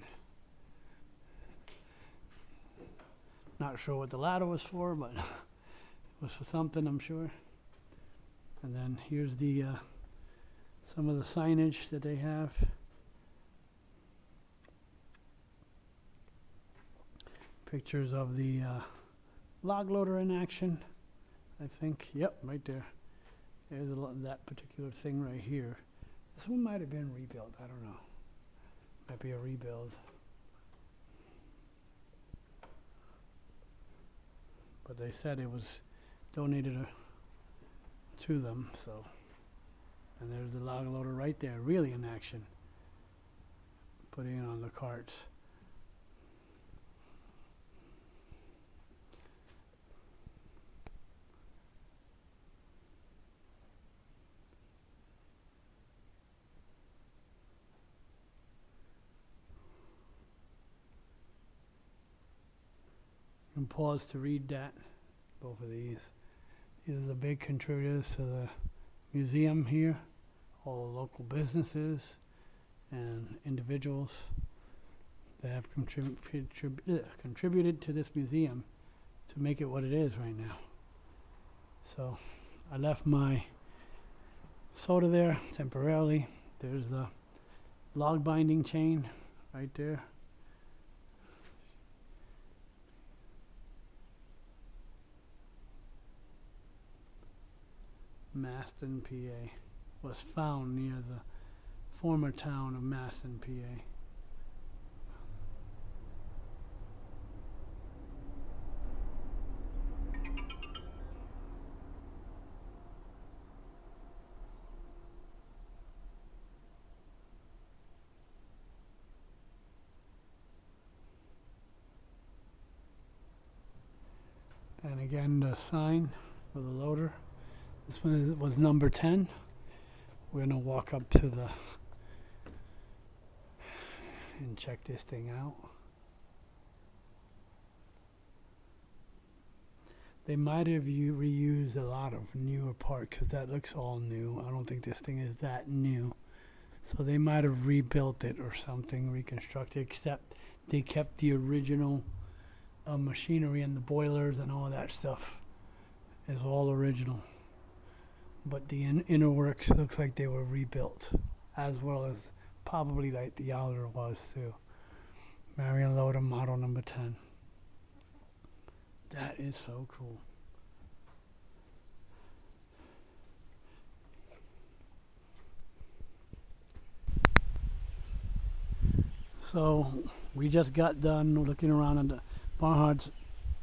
Not sure what the ladder was for, but it was for something, I'm sure. And then here's the some of the signage that they have. Pictures of the log loader in action, I think. Yep, right there. There's that particular thing right here. This one might have been rebuilt, I don't know. Might be a rebuild. But they said it was donated to them, so. And there's the log loader right there, really in action. Putting it on the carts. And pause to read that, both of these. These are the big contributors to the museum here. All the local businesses and individuals that have contributed to this museum to make it what it is right now. So I left my soda there temporarily. There's the log binding chain right there. Maston, PA, was found near the former town of Maston, PA. And again, the sign for the loader. This one was number 10. We're going to walk up to the and check this thing out. They might have reused a lot of newer parts because that looks all new. I don't think this thing is that new. So they might have rebuilt it or something, reconstructed, except they kept the original machinery and the boilers and all that stuff is all original. But the inner works looks like they were rebuilt, as well as probably like the outer was too. Marion Loda model number 10. That is so cool. So we just got done looking around at the Barnhart's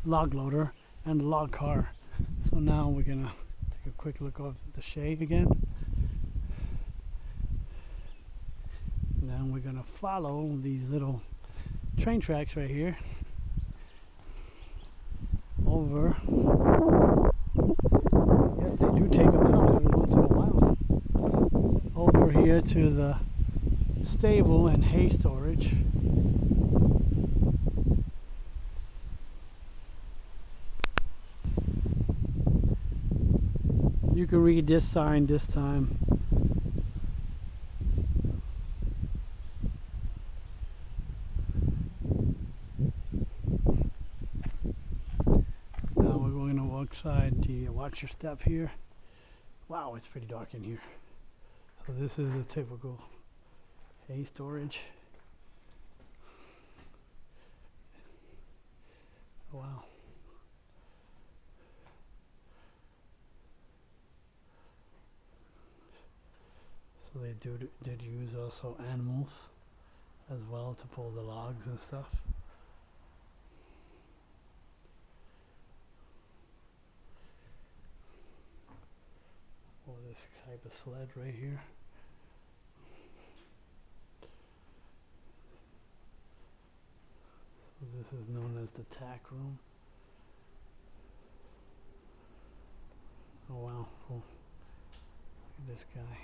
log loader and the log car. So now we're gonna take a quick look at the Shay again. And then we're gonna follow these little train tracks right here over. Yes, they do take them out every once in a while. Over here to the stable and hay storage. You can read this sign this time. Now we're going to walk side. Do you watch your step here? Wow, it's pretty dark in here. So this is a typical hay storage. Wow. So they did use also animals as well to pull the logs and stuff. Oh, this type of sled right here. So this is known as the Tack Room. Oh wow, cool. Look at this guy.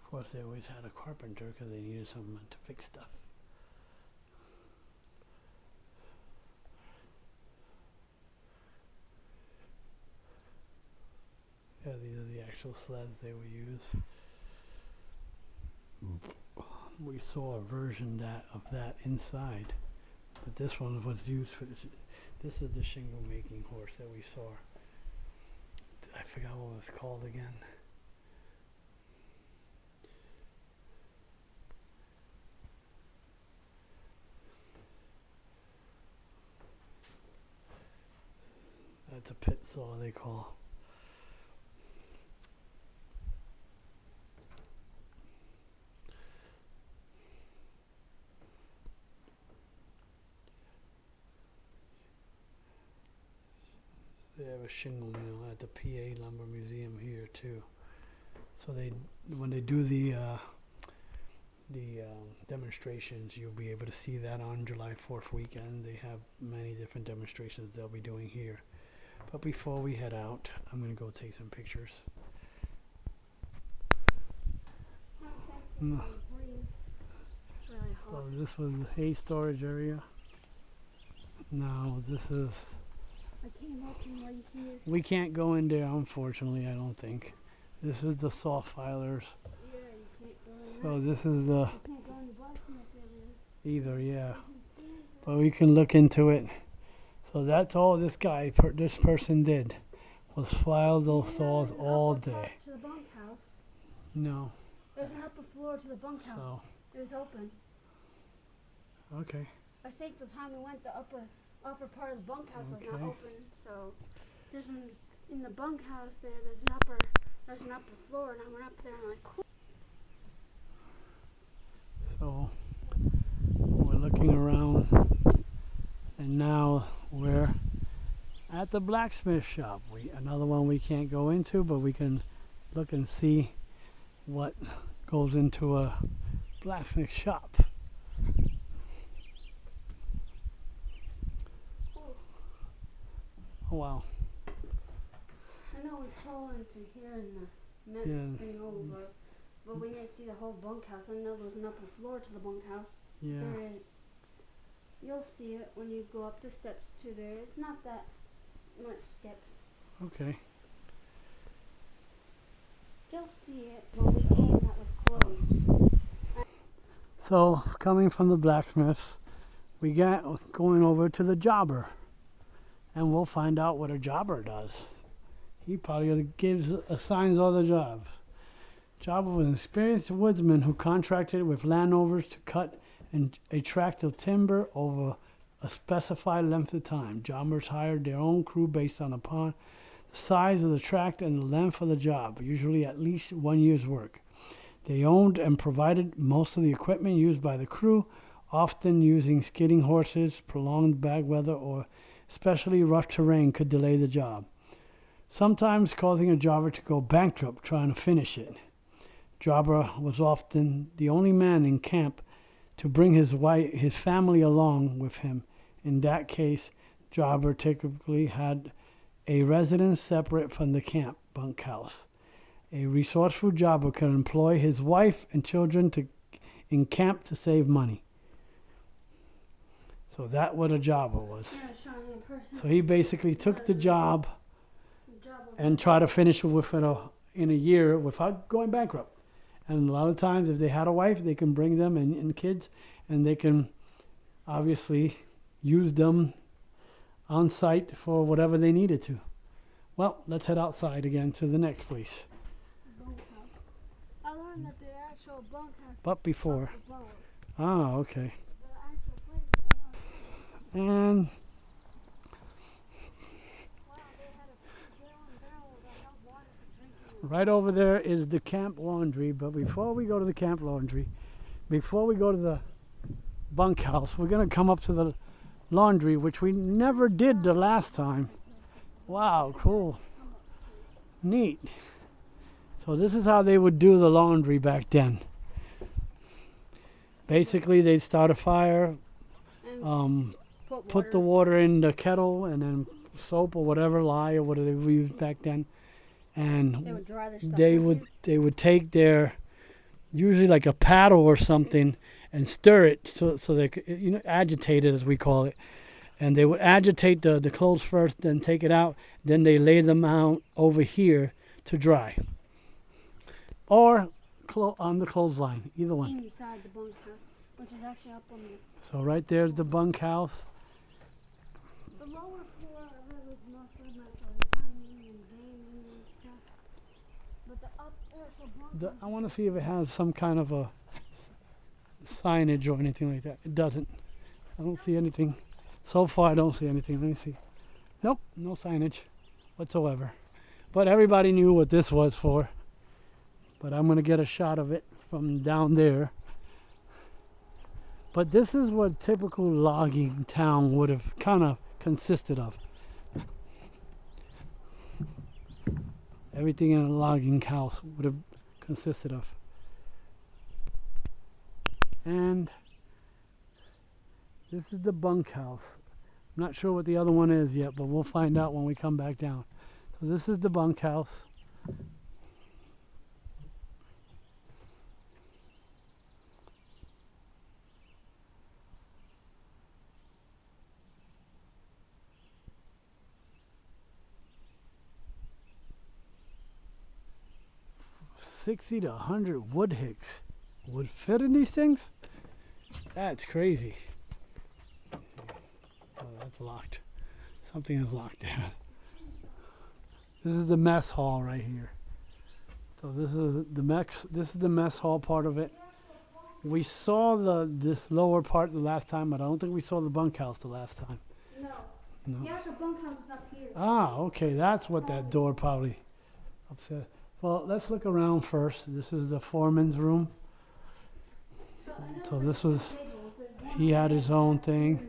Of course, they always had a carpenter because they needed someone to fix stuff. Yeah, these are the actual sleds they would use. We saw a version of that inside, but this one was used for this is the shingle making horse that we saw. I forgot what it was called again. That's a pit saw they call. They have a shingle mill at the PA Lumber Museum here too. So when they do the demonstrations, you'll be able to see that on July 4th weekend. They have many different demonstrations they'll be doing here. But before we head out, I'm going to go take some pictures. It's really hot. So this was the hay storage area. Now this is... I came up from right here. We can't go in there, unfortunately, I don't think. This is the saw filers. Yeah, you can't go in So this is the... You can't go in the blacksmith area. Either, yeah. But we can look into it. So that's all this guy, this person did, was file those saws all day. To the bunk house. No. There's an upper floor to the bunk house. So, It was open. okay. I think the time we went, the upper part of the bunk house was not Okay. open. So there's an in the bunk house there's an upper floor, and I went up there and I'm like, cool. So we're looking around, and now we're at the blacksmith shop. Another one we can't go into, but we can look and see what goes into a blacksmith shop. Oh wow. I know we saw into here in the next thing over, but we didn't see the whole bunkhouse. I know there's an upper floor to the bunkhouse. Yeah. There is. You'll see it when you go up the steps to there. It's not that much steps. Okay. You'll see it when we came. That was closed. So coming from the blacksmiths, we got going over to the jobber, and we'll find out what a jobber does. He probably assigns all the jobs. Jobber was an experienced woodsman who contracted with landowners to cut a tract of timber over a specified length of time. Jobbers hired their own crew based upon the size of the tract and the length of the job, usually at least 1 year's work. They owned and provided most of the equipment used by the crew, often using skidding horses. Prolonged bad weather or especially rough terrain could delay the job, sometimes causing a jobber to go bankrupt trying to finish it. Jobber was often the only man in camp to bring his family along with him. In that case, jobber typically had a residence separate from the camp bunk house. A resourceful jobber could employ his wife and children in camp to save money. So that's what a jobber was. So he basically took the job and tried to finish it in a year without going bankrupt. And a lot of times, if they had a wife, they can bring them and kids, and they can obviously use them on site for whatever they needed to. Well, let's head outside again to the next place. I learned that the actual bunkhouse. But before. Okay. The actual place. And Wow, they had a 50-gallon barrel of hot water for drinking. right over there is the camp laundry. But before we go to the camp laundry, before we go to the bunkhouse, we're going to come up to the laundry, which we never did the last time. Wow, cool. Neat. So this is how they would do the laundry back then. Basically, they'd start a fire, put the water in the kettle, and then soap or whatever, lye or whatever we used back then, and They would dry their stuff. they would take their, usually like a paddle or something, and stir it so they could, agitate it as we call it. And they would agitate the clothes first, then take it out, then they lay them out over here to dry. Or on the clothesline, either one. Inside the bunkhouse, which is actually up on the... So right there's the bunkhouse. The lower floor of it was mostly my dining and gaming and stuff. But the actual bunkhouse... I want to see if it has some kind of a signage or anything like that. It doesn't. I don't see anything. So far I don't see anything. Let me see. Nope, no signage whatsoever. But everybody knew what this was for. But I'm going to get a shot of it from down there. But this is what typical logging town would have kind of consisted of. Everything in a logging house would have consisted of. And this is the bunkhouse. I'm not sure what the other one is yet, but we'll find out when we come back down. So this is the bunkhouse. $60 to $100 wood hicks would fit in these things? That's crazy. Oh, that's locked. Something is locked there. This is the mess hall right here. So this is the mess hall part of it. We saw this lower part the last time, but I don't think we saw the bunkhouse the last time. No. No. The actual bunkhouse is up here. Ah, okay, that's what that door probably upset. Well, let's look around first. This is the foreman's room. So this was, he had his own thing.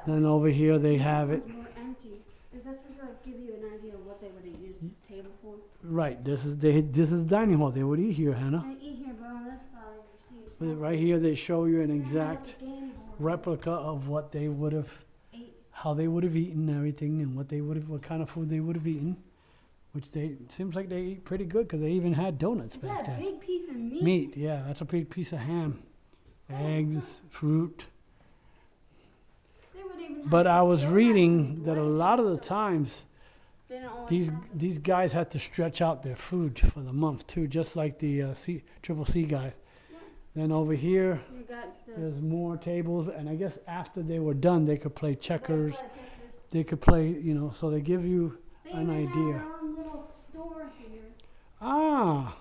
Then over here they have it. More empty. Is that supposed to like give you an idea of what they would have used this table for? Right, this is the dining hall. They would eat here, Hannah. They eat here, but on this side, you see But it's right here they show you an they have exact the game board. replica of what they would have, Ate. how they would have eaten everything, and what they would have, what kind of food they would have eaten. Which they seems like they eat pretty good because they even had donuts Is back that a then. big piece of meat? Meat, yeah, that's a big piece of ham, eggs, fruit. They would even have But I was donuts reading and that a bread lot of and the stuff. times They don't always have it. these guys had to stretch out their food for the month too, just like the Triple C guys. Yeah. Then over here, You got the there's more tables, and I guess after they were done, they could play checkers. checkers. They could play, you know, so they give you They an even idea. have their own little store here. Ah,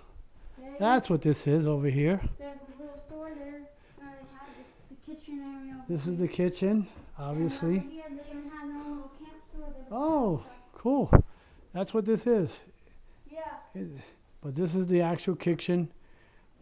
They, that's what this is over here. they have a little store there. They have the kitchen area. over This is here. the kitchen, And obviously. over here, they even have their own little camp store. They would sell Oh, stuff. cool. That's what this is. Yeah. But this is the actual kitchen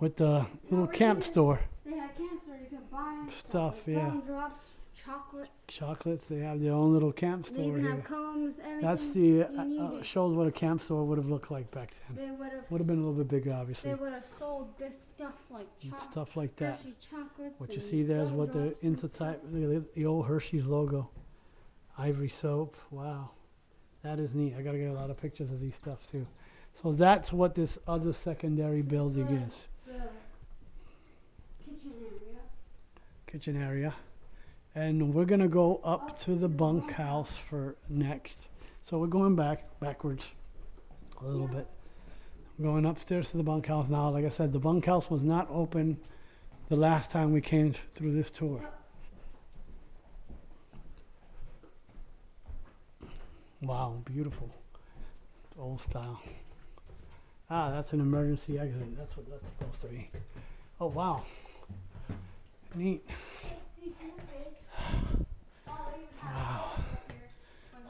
with the little over camp here, store. They had camp store. You could buy Stuff, like yeah. gumdrops, chocolates. Chocolates, they have their own little camp They store even here. have combs, everything. That's the, you needed. shows what a camp store would have looked like back then. They would have. Would have been a little bit bigger, obviously. They would have sold this stuff like And chocolate, stuff like that. Hershey chocolates. What you and see there is what the gumdrops and stuff. Intertype, look at the old Hershey's logo. Ivory soap, wow. That is neat. I gotta get a lot of pictures of these stuff too. So that's what this other secondary building is. The kitchen area. Kitchen area. And we're gonna go up to the bunk house for next. So we're going backwards a little bit. I'm going upstairs to the bunk house now. Like I said, the bunk house was not open the last time we came through this tour. Wow, beautiful. Old style. Ah, that's an emergency exit. That's what that's supposed to be. Oh, wow. Neat. Wow.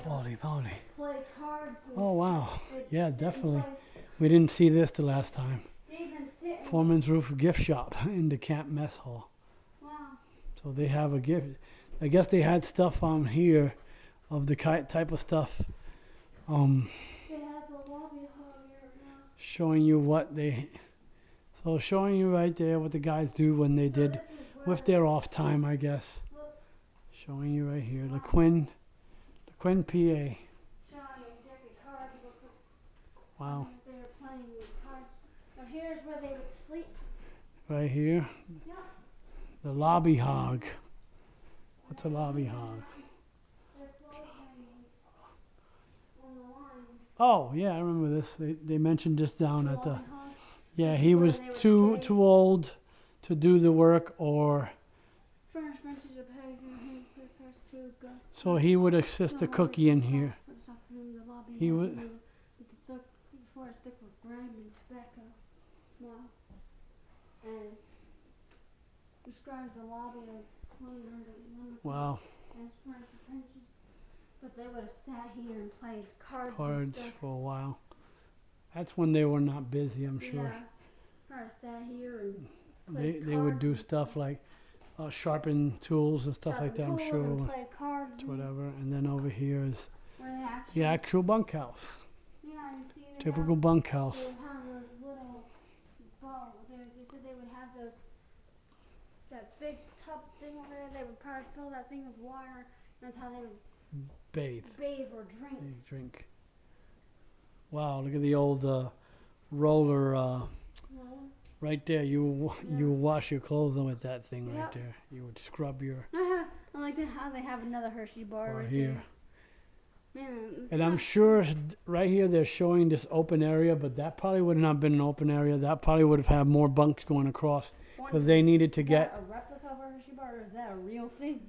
Holy moly. Play cards. And Oh, wow. they'd Yeah, sit and definitely. play. We didn't see this the last time. They even sit and Foreman's Roof gift shop in the camp mess hall. wow. So they have a gift. I guess they had stuff on here of the type of stuff They have the lobby hall here now. showing you what they, so showing you right there what the guys do when they did This is where with their off time, I guess. Look. Showing you right here, the Quinn PA. showing a deck of cards. Look, it's Wow, they were playing with cards. Now here's where they would sleep. right here, Yeah. the lobby hog. What's a lobby hog? Their clothes hanging on the line. Oh yeah, I remember this. They mentioned just down at the. Lobby hall. Yeah, This is he where was they would too stay. too old to do the work, or Furnished benches are pegged and hanged for first to go. so he would assist the cookie in here. He He would- before it's thick with grime and tobacco. Now, and describes the lobby of saloon under lemon Wow, and furnished benches. But they would have sat here and played cards cards and stuff. for a while. That's when they were not busy, I'm sure. Yeah, or sat here and They played would cards do and stuff like sharpen tools and stuff like that, I'm sharpened tools and sure. played cards and Whatever. And then over here is where they actually, the actual bunkhouse. yeah, you see they Typical bunkhouse. They would have those little balls. They said they would have those, that big tub thing over there. They would probably fill that thing with water. That's how they would Bathe. bathe or drink. Drink. Wow, look at the old roller Well, right there. You Yeah. wash your clothes on with that thing right Yep. there. You would scrub your I like how they have another Hershey bar bar right here. there. Man, it's And I'm not- sure right here they're showing this open area, but that probably would not have been an open area. That probably would have had more bunks going across because they needed to Is get. that a replica of a Hershey bar, or is that a real thing?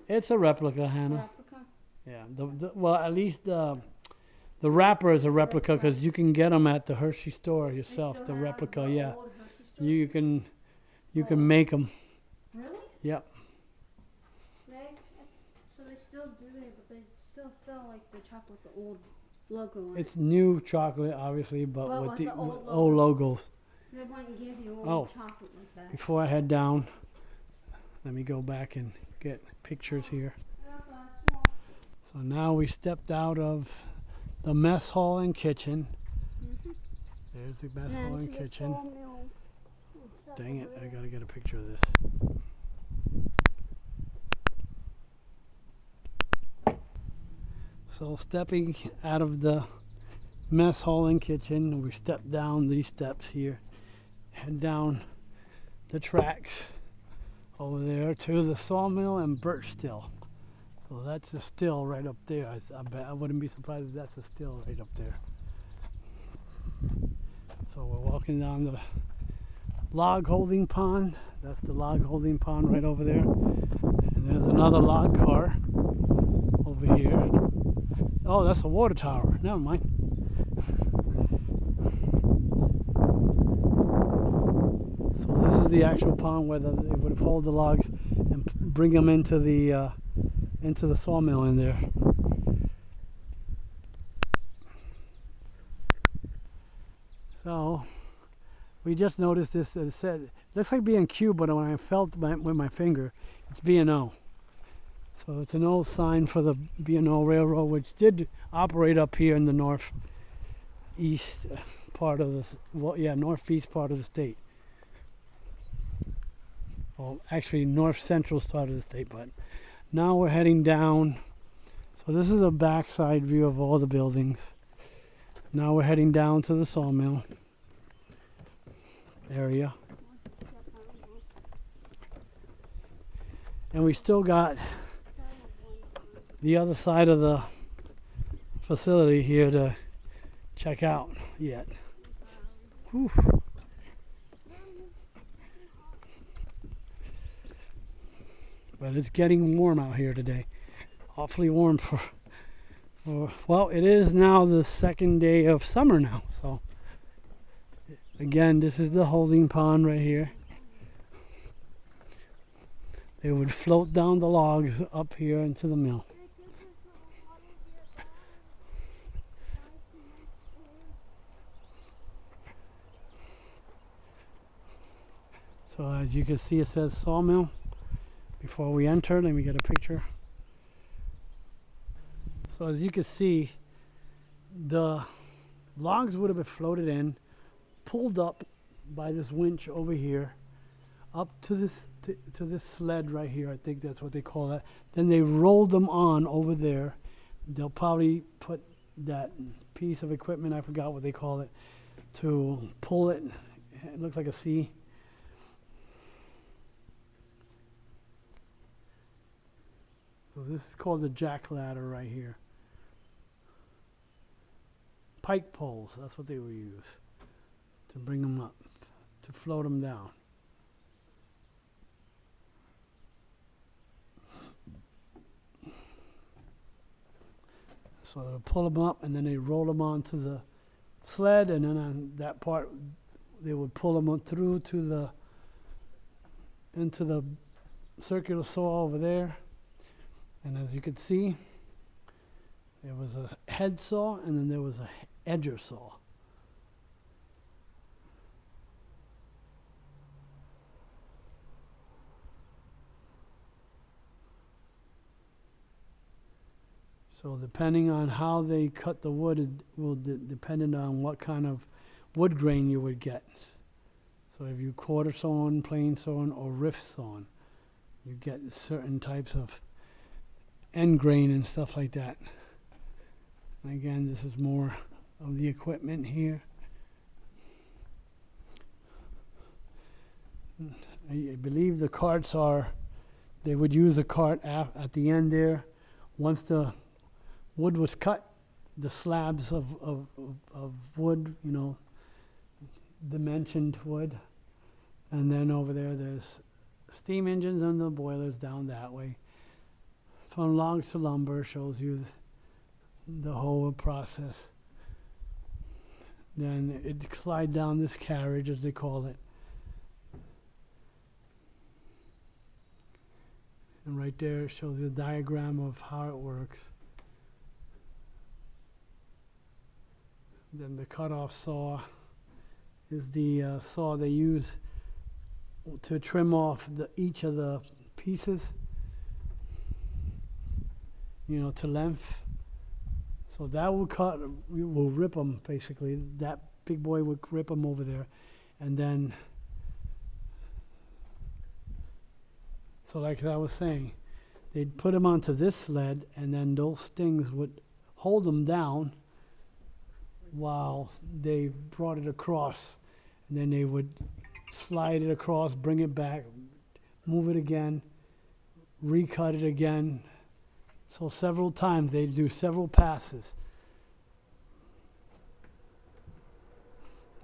It's a replica, Hannah. Replica. Yeah. Well, at least the wrapper is a replica because you can get them at the Hershey store They yourself. still The have replica, the yeah. old Hershey store? You can Oh. make them. Really? Yep. They, so they still do it, but they still sell like the chocolate with the old logo on It's it. new chocolate, obviously, but But with with the the old old logos. They wouldn't give you old Oh. chocolate like that. Before I head down, let me go back and get pictures here. So now we stepped out of the mess hall and kitchen. There's the mess hall and kitchen. Dang it, I gotta get a picture of this. So stepping out of the mess hall and kitchen, we step down these steps here, head down the tracks over there to the sawmill and birch still. So that's a still right up there. I wouldn't be surprised if that's a still right up there. So we're walking down the log holding pond. That's the log holding pond right over there. And there's another log car over here. Oh, that's a water tower. Never mind. So this is the actual pond where they would hold the logs and bring them into the sawmill in there. So we just noticed this. That it said it looks like B&Q, but when I felt with my finger, it's B&O. So it's an old sign for the B&O Railroad, which did operate up here in the northeast part of the northeast part of the state. Well, actually north central part of the state, but now we're heading down. So this is a backside view of all the buildings. Now we're heading down to the sawmill area. And we still got the other side of the facility here to check out yet. Whew. But it's getting warm out here today. Awfully warm for well, it is now the second day of summer now. So again, this is the holding pond right here. They would float down the logs up here into the mill. So as you can see, it says sawmill before we enter. Let me get a picture. So as you can see, the logs would have been floated in, pulled up by this winch over here, up to this to this sled right here. I think that's what they call it. Then they rolled them on over there. They'll probably put that piece of equipment, I forgot what they call it, to pull it. It looks like a C. So this is called the jack ladder right here. Pike poles, that's what they will use to bring them up, to float them down. So they'll pull them up and then they roll them onto the sled, and then on that part they would pull them on through to into the circular saw over there. And as you can see, there was a head saw and then there was a edger saw. So depending on how they cut the wood, it will depend on what kind of wood grain you would get. So if you quarter sawn, plain sawn, or rift sawn, you get certain types of end grain and stuff like that. And again, this is more of the equipment here. I believe the carts they would use a cart at the end there. Once the wood was cut, the slabs of wood, you know, dimensioned wood. And then over there's steam engines and the boilers down that way. From logs to lumber shows you the whole process. Then it slide down this carriage, as they call it. And right there it shows you a diagram of how it works. Then the cutoff saw is the saw they use to trim off each of the pieces, you know, to length. So that will cut, we will rip them basically. That big boy would rip them over there, and then, so like I was saying, they'd put them onto this sled, and then those stings would hold them down while they brought it across, and then they would slide it across, bring it back, move it again, recut it again. So several times they do several passes.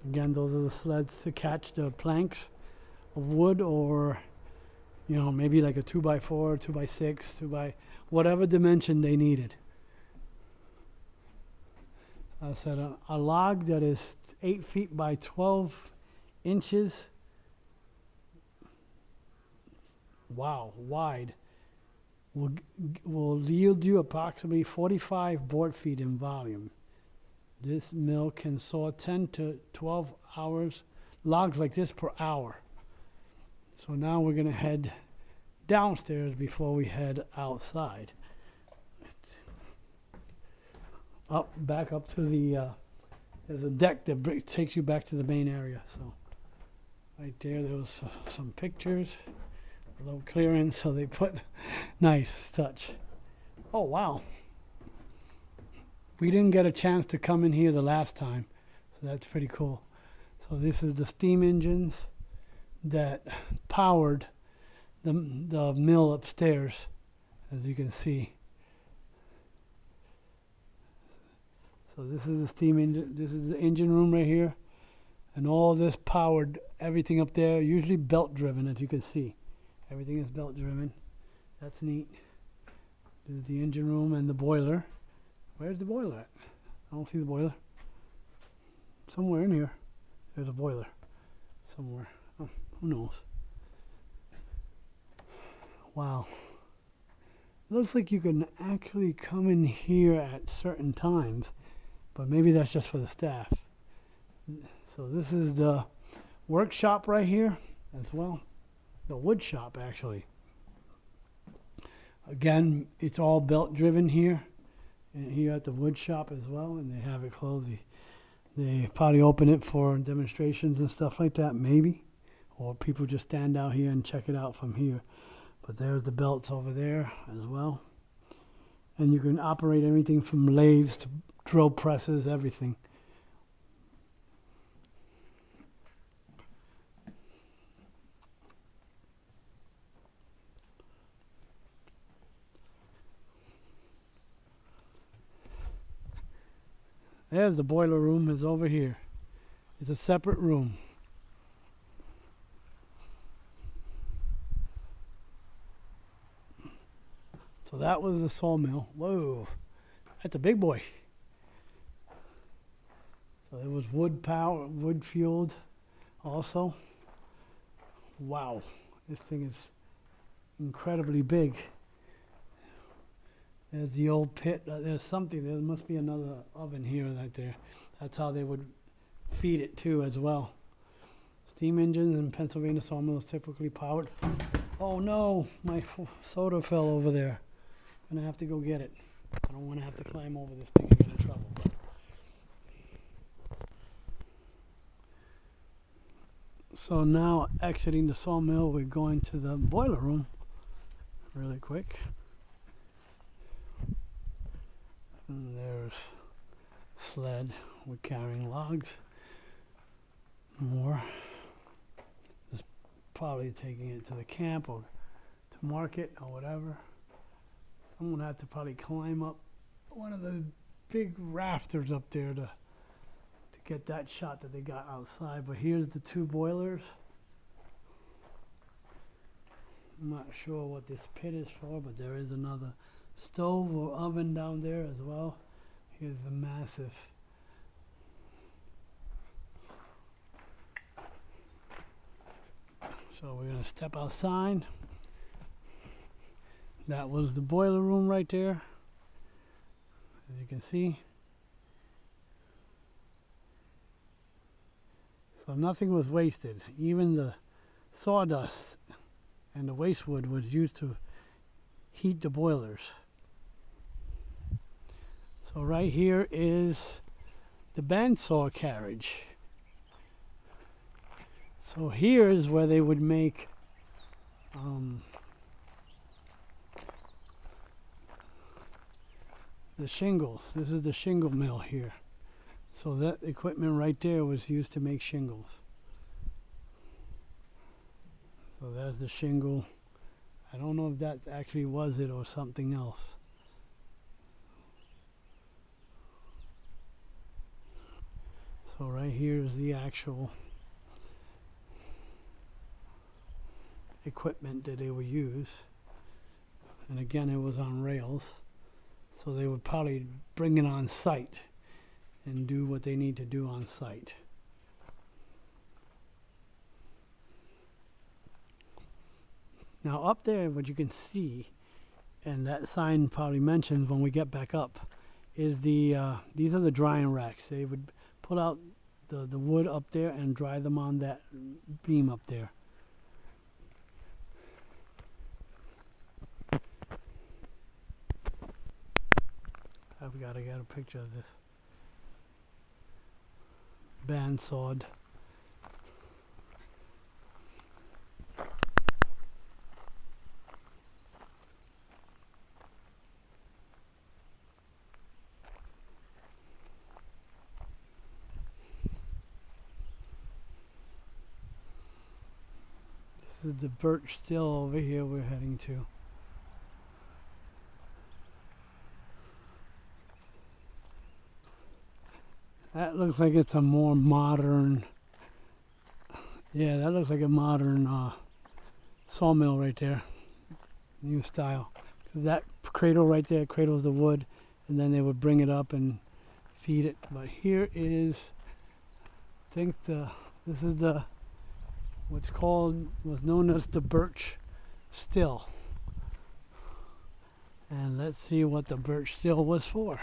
Again, those are the sleds to catch the planks of wood, or you know, maybe like a 2x4, 2x6, 2x whatever dimension they needed. I said a log that is 8 feet by 12 inches, wow, wide, will yield you approximately 45 board feet in volume. This mill can saw 10 to 12 hours, logs like this per hour. So now we're going to head downstairs before we head outside. Back up to the, there's a deck that takes you back to the main area. So right there was some pictures, a little clearance, so they put, nice touch. Oh wow. We didn't get a chance to come in here the last time, so that's pretty cool. So this is the steam engines that powered the mill upstairs, as you can see. So this is the steam engine, this is the engine room right here, and all this powered everything up there, usually belt driven, as you can see. Everything is belt driven. That's neat. This is the engine room and the boiler. Where's the boiler at? I don't see the boiler. Somewhere in here there's a boiler. Somewhere. Oh, who knows? Wow. Looks like you can actually come in here at certain times, but maybe that's just for the staff. So this is the workshop right here as well. The wood shop, actually. Again, it's all belt driven here, and here at the wood shop as well, and they have it closed. They probably open it for demonstrations and stuff like that, maybe, or people just stand out here and check it out from here. But there's the belts over there as well, and you can operate everything from lathes to drill presses, everything. There's the boiler room, is over here. It's a separate room. So that was the sawmill. Whoa, that's a big boy. So it was wood power, wood fueled also. Wow, this thing is incredibly big. There's the old pit. There's something. There must be another oven here right there. That's how they would feed it too as well. Steam engines in Pennsylvania sawmills typically powered. Oh no, my soda fell over there. I'm gonna have to go get it. I don't want to have to climb over this thing and get in trouble. So now, exiting the sawmill, we're going to the boiler room really quick. And there's sled. We're carrying logs. More. Just probably taking it to the camp or to market or whatever. I'm gonna have to probably climb up one of the big rafters up there to get that shot that they got outside. But here's the two boilers. I'm not sure what this pit is for, but there is another stove or oven down there as well. Here's the massive so we're going to step outside. That was the boiler room right there, as you can see. So nothing was wasted. Even the sawdust and the waste wood was used to heat the boilers. So right here is the bandsaw carriage. So here is where they would make the shingles. This is the shingle mill here. So that equipment right there was used to make shingles. So there's the shingle. I don't know if that actually was it or something else. So right here is the actual equipment that they would use. And again, it was on rails. So they would probably bring it on site and do what they need to do on site. Now up there, what you can see, and that sign probably mentions when we get back up, is the these are the drying racks. They would pull out the wood up there and dry them on that beam up there. I've got to get a picture of this bandsawed. This is the birch still over here we're heading to. That looks like it's a more modern, yeah, that looks like a modern sawmill right there, new style. 'Cause that cradle right there cradles the wood, and then they would bring it up and feed it. But here is, I think this is the, was known as the birch still. And let's see what the birch still was for.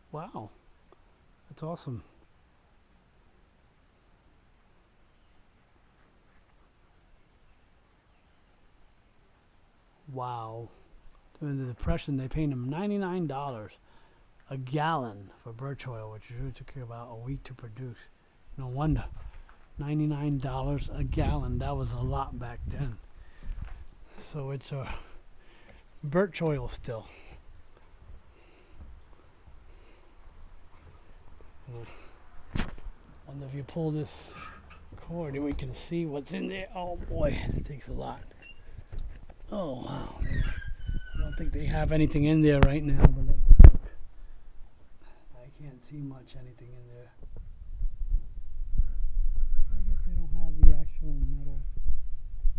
Wow, that's awesome. Wow. During the Depression, they paid them $99 a gallon for birch oil, which usually took about a week to produce. No wonder. $99 a gallon. That was a lot back then. So it's a birch oil still. Wonder if you pull this cord and we can see what's in there. Oh boy, it takes a lot. Oh wow. I don't think they have anything in there right now, but let's look. I can't see much anything in there. I guess they don't have the actual metal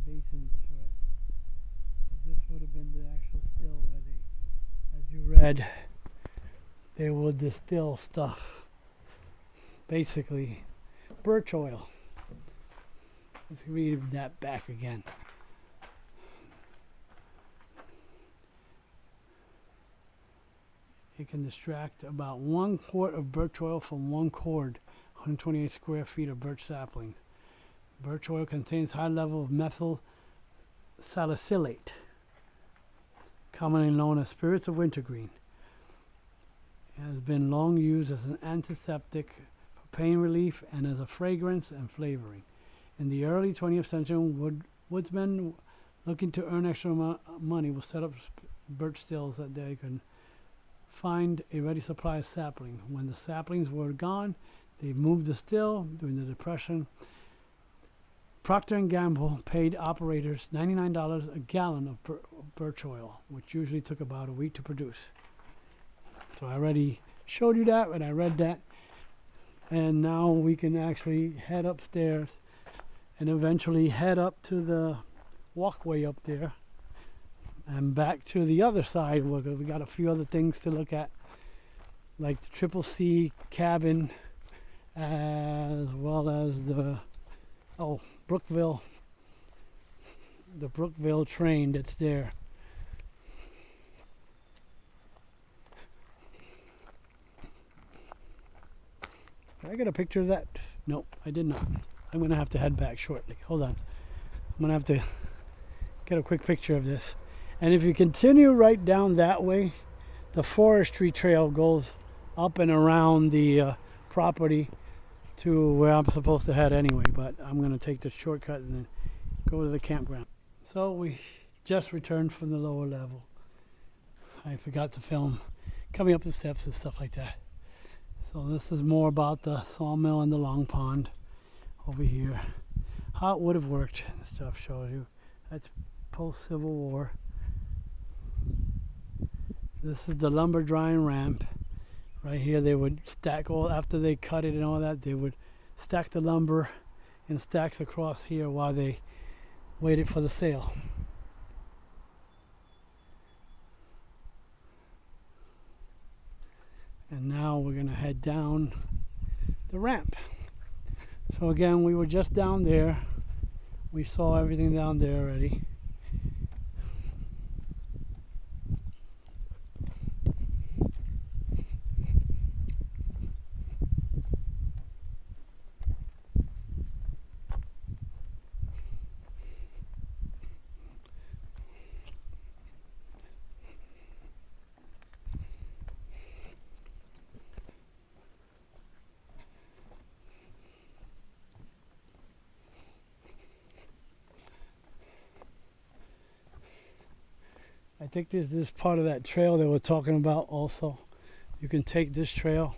basins for it. But this would have been the actual still where they, as you read, they would distill stuff. Basically, birch oil. Let's read that back again. It can extract about 1 quart of birch oil from 1 cord, 128 square feet of birch saplings. Birch oil contains high level of methyl salicylate, commonly known as spirits of wintergreen. It has been long used as an antiseptic, pain relief, and as a fragrance and flavoring. In the early 20th century, woodsmen looking to earn extra money will set up birch stills that they can find a ready supply of sapling. When the saplings were gone, they moved the still. During the Depression, Procter & Gamble paid operators $99 a gallon of birch oil, which usually took about a week to produce. So I already showed you that and I read that. And now we can actually head upstairs and eventually head up to the walkway up there and back to the other side. We got a few other things to look at, like the C.C.C cabin, as well as the Brookville, the Brookville train that's there. Did I get a picture of that? Nope, I did not. I'm gonna have to head back shortly. Hold on. I'm gonna have to get a quick picture of this. And if you continue right down that way, the Forestry Trail goes up and around the property to where I'm supposed to head anyway, but I'm going to take the shortcut and then go to the campground. So we just returned from the lower level. I forgot to film coming up the steps and stuff like that. So this is more about the sawmill and the long pond over here. How it would have worked and stuff, showed you. That's post-Civil War. This is the lumber drying ramp. Right here they would stack all, after they cut it and all that, they would stack the lumber in stacks across here while they waited for the sale. And now we're gonna head down the ramp. So again, we were just down there. We saw everything down there already. I think this is part of that trail they were talking about also. You can take this trail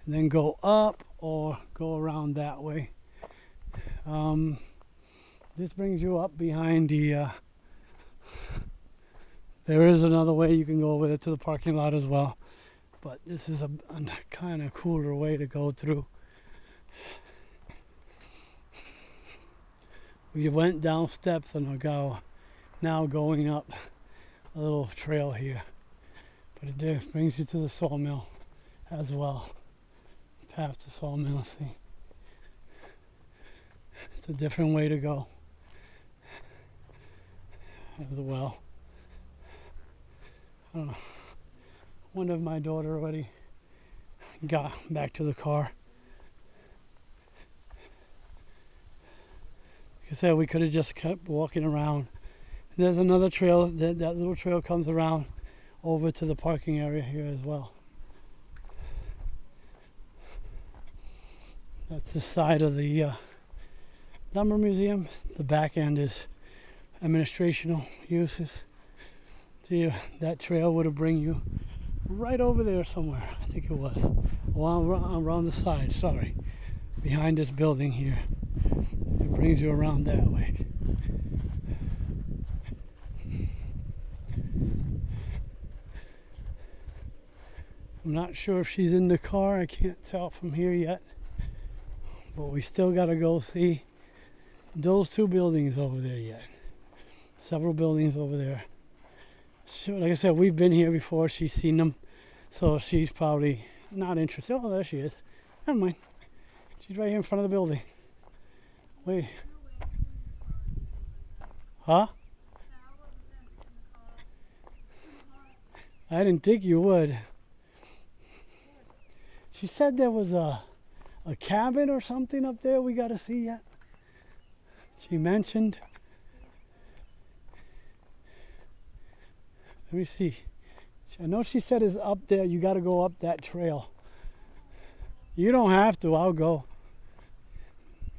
and then go up or go around that way. This brings you up behind the there is another way you can go over there to the parking lot as well, but this is a kind of cooler way to go through. We went down steps and are now going up a little trail here, but it brings you to the sawmill as well. Path to sawmill, see, it's a different way to go as well. I don't know, wonder if my daughter already got back to the car. Like I said, we could have just kept walking around. There's another trail, that little trail comes around over to the parking area here as well. That's the side of the lumber museum. The back end is administrational uses. See, that trail would have bring you right over there somewhere. I think it was. Well, around the side, sorry. Behind this building here. It brings you around that way. I'm not sure if she's in the car. I can't tell from here yet. But we still got to go see those two buildings over there yet. Several buildings over there. So, like I said, we've been here before. She's seen them. So she's probably not interested. Oh, there she is. Never mind. She's right here in front of the building. Wait. Huh? I didn't think you would. She said there was a cabin or something up there we got to see yet. She mentioned. Let me see. I know she said it's up there. You got to go up that trail. You don't have to. I'll go.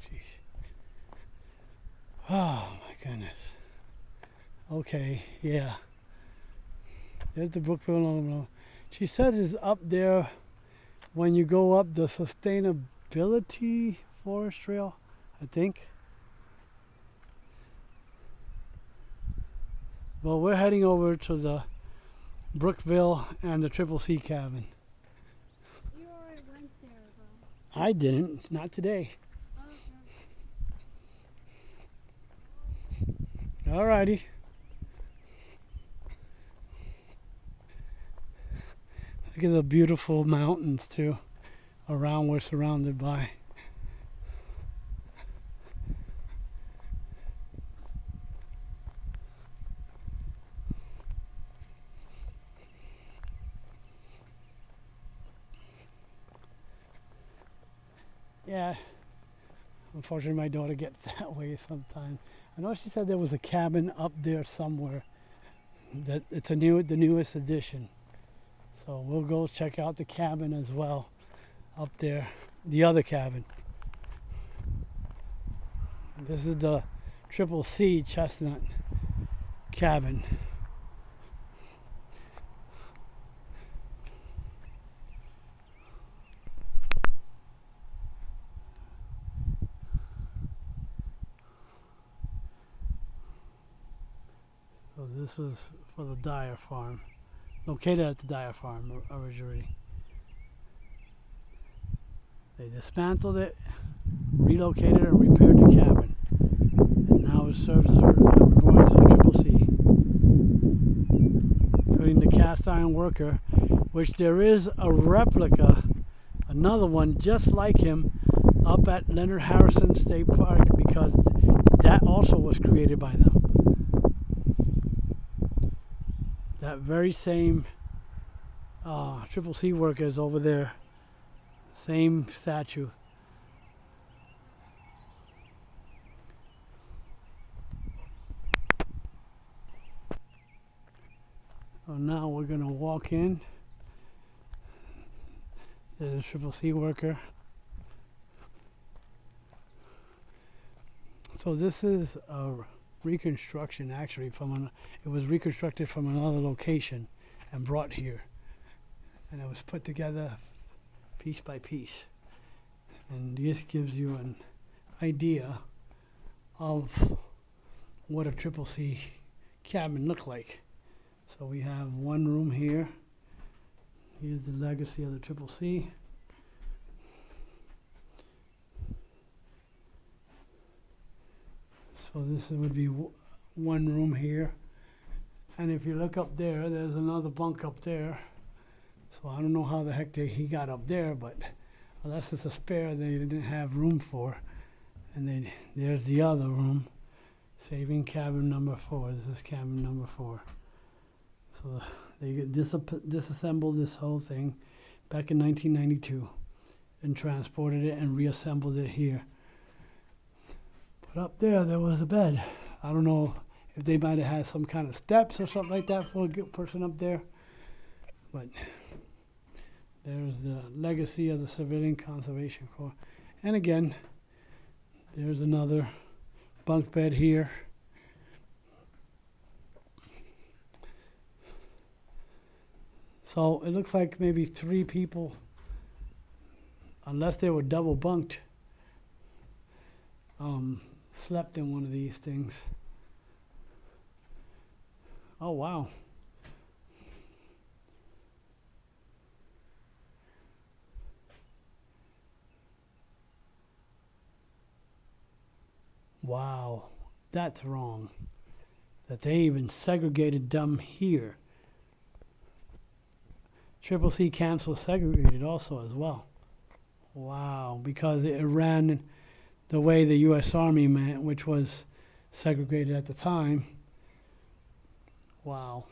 Jeez. Oh my goodness. Okay. Yeah. There's the Brookville. She said it's up there. When you go up the Sustainability Forest Trail, I think. Well, we're heading over to the Brookville and the C.C.C cabin. you already went there, though. I didn't, not today. Okay. Alrighty. Look at the beautiful mountains too, around we're surrounded by. Yeah, unfortunately my daughter gets that way sometimes. I know she said there was a cabin up there somewhere. That it's the newest addition. So we'll go check out the cabin as well up there, the other cabin. This is the C.C.C Chestnut cabin. So this was for the Dyer farm, located at the Dyer farm originally. They dismantled it, relocated and repaired the cabin, and now it serves as a memorial to the C.C.C, including the cast iron worker, which there is a replica, another one just like him, up at Leonard Harrison State Park, because that also was created by them. That very same C.C.C worker is over there. Same statue. So now we're going to walk in. There's a C.C.C worker. So this is a reconstruction actually it was reconstructed from another location and brought here, and it was put together piece by piece, and this gives you an idea of what a C.C.C cabin looked like. So we have one room here. Here's the legacy of the C.C.C. So this would be one room here, and if you look up there, there's another bunk up there. So I don't know how the heck he got up there, but unless it's a spare they didn't have room for. And then there's the other room, saving cabin number 4. This is cabin number 4. So they disassembled this whole thing back in 1992 and transported it and reassembled it here. But up there was a bed. I don't know if they might have had some kind of steps or something like that for a good person up there. But there's the legacy of the Civilian Conservation Corps. And again, there's another bunk bed here. So it looks like maybe 3 people, unless they were double bunked, slept in one of these things. Oh wow. Wow, that's wrong. That they even segregated them here. C.C.C camps was segregated also as well. Wow, because it ran the way the U.S. Army meant, which was segregated at the time. Wow.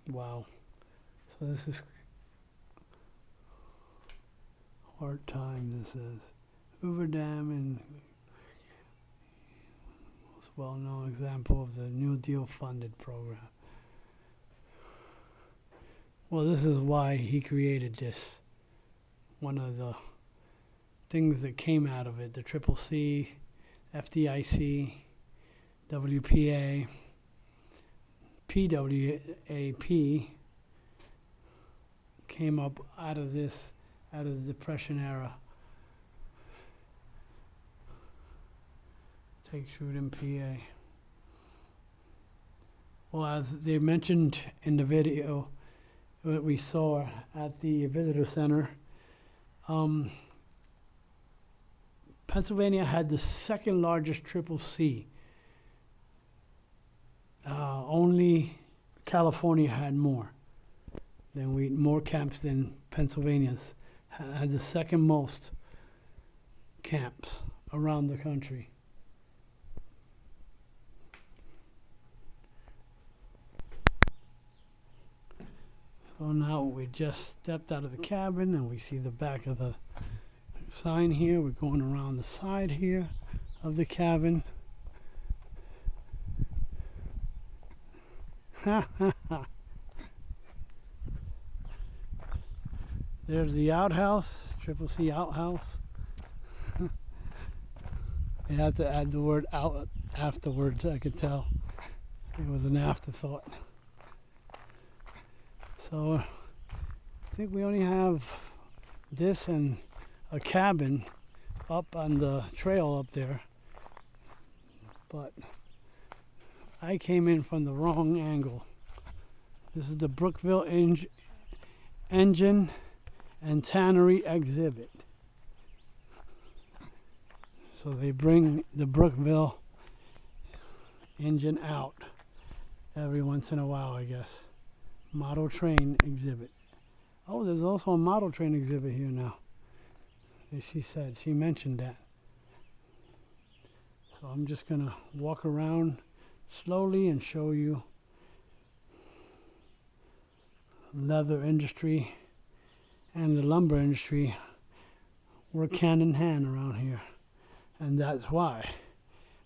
Wow. So this is hard time. This is Hoover Dam, and most well-known example of the New Deal funded program. Well, this is why he created this. One of the things that came out of it, the C.C.C, FDIC, WPA, PWAP came up out of this, out of the Depression era. Take shoot in PA. Well, as they mentioned in the video that we saw at the visitor center, Pennsylvania had the second largest triple C. Only California had more camps than Pennsylvania's. Had the second most camps around the country. So now we just stepped out of the cabin and we see the back of the sign here. We're going around the side here of the cabin. There's the outhouse, Triple C outhouse. They had to add the word out afterwards, I could tell. It was an afterthought. So I think we only have this and a cabin up on the trail up there. But I came in from the wrong angle. This is the Brookville Engine and Tannery exhibit. So they bring the Brookville engine out every once in a while, I guess. Model train exhibit. Oh, there's also a model train exhibit here now. As she mentioned that. So I'm just gonna walk around slowly and show you leather industry and the lumber industry work hand in hand around here. And that's why,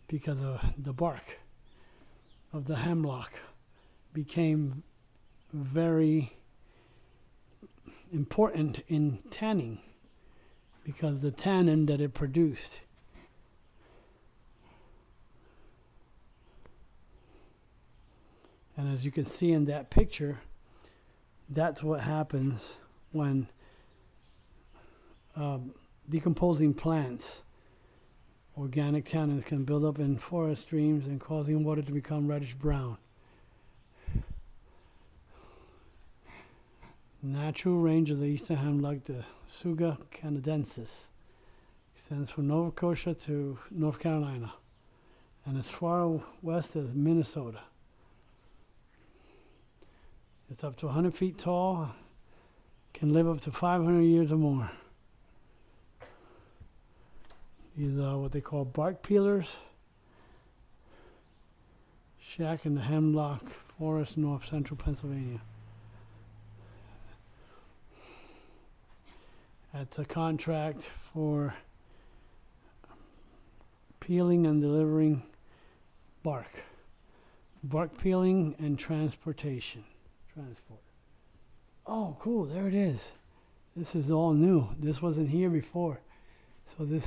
because of the bark of the hemlock became very important in tanning, because the tannin that it produced. And as you can see in that picture, that's what happens when decomposing plants, organic tannins, can build up in forest streams and causing water to become reddish brown. Natural range of the eastern hemlock, the Tsuga canadensis, extends from Nova Scotia to North Carolina and as far west as Minnesota. It's up to 100 feet tall, can live up to 500 years or more. These are what they call bark peelers. Shack in the hemlock forest, north central Pennsylvania. That's a contract for peeling and delivering bark. Bark peeling and transportation. Transport. Oh, cool, there it is. This is all new. This wasn't here before. So this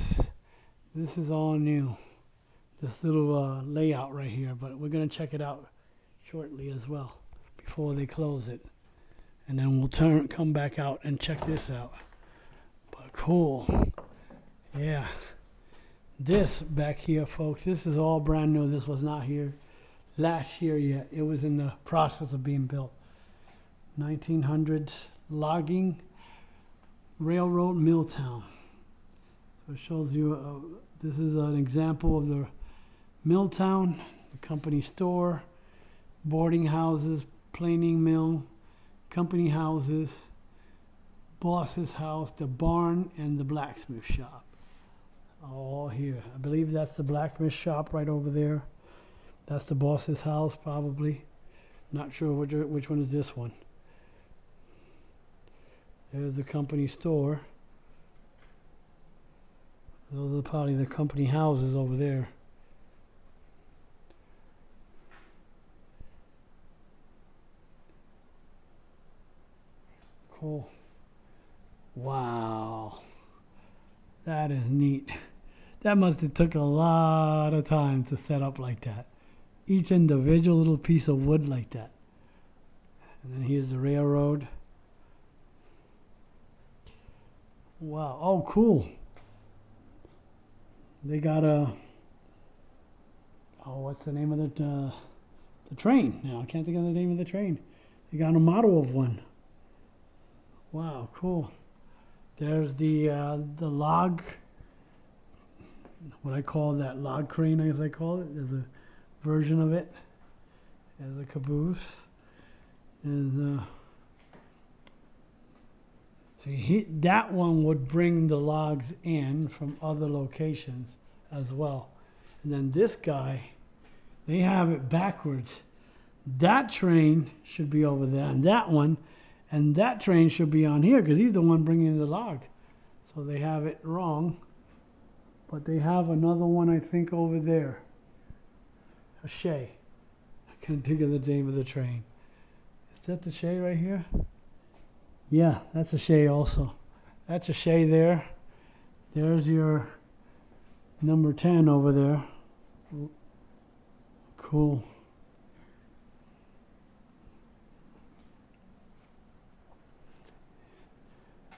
is all new. This little layout right here, but we're going to check it out shortly as well before they close it. And then we'll come back out and check this out. But cool. Yeah. This back here, folks, this is all brand new. This was not here last year yet. It was in the process of being built. 1900s logging railroad mill town. So it shows you, this is an example of the mill town, the company store, boarding houses, planing mill, company houses, boss's house, the barn, and the blacksmith shop. All here. I believe that's the blacksmith shop right over there. That's the boss's house, probably. Not sure which one is this one. There's the company store. Those are probably the company houses over there. Cool. Wow. That is neat. That must have took a lot of time to set up like that. Each individual little piece of wood like that. And then here's the railroad. Wow. Oh, cool. They got a oh, what's the name of the train? Now I can't think of the name of the train. They got a model of one. Wow, cool. There's the log, what I call that log crane, as I call it. There's a version of it. There's a caboose. There's see, that one would bring the logs in from other locations as well. And then this guy, they have it backwards. That train should be over there, and that train should be on here because he's the one bringing the log. So they have it wrong, but they have another one, I think, over there. A Shay. I can't think of the name of the train. Is that the Shay right here? Yeah, that's a Shay also. That's a Shay there. There's your number 10 over there. Cool.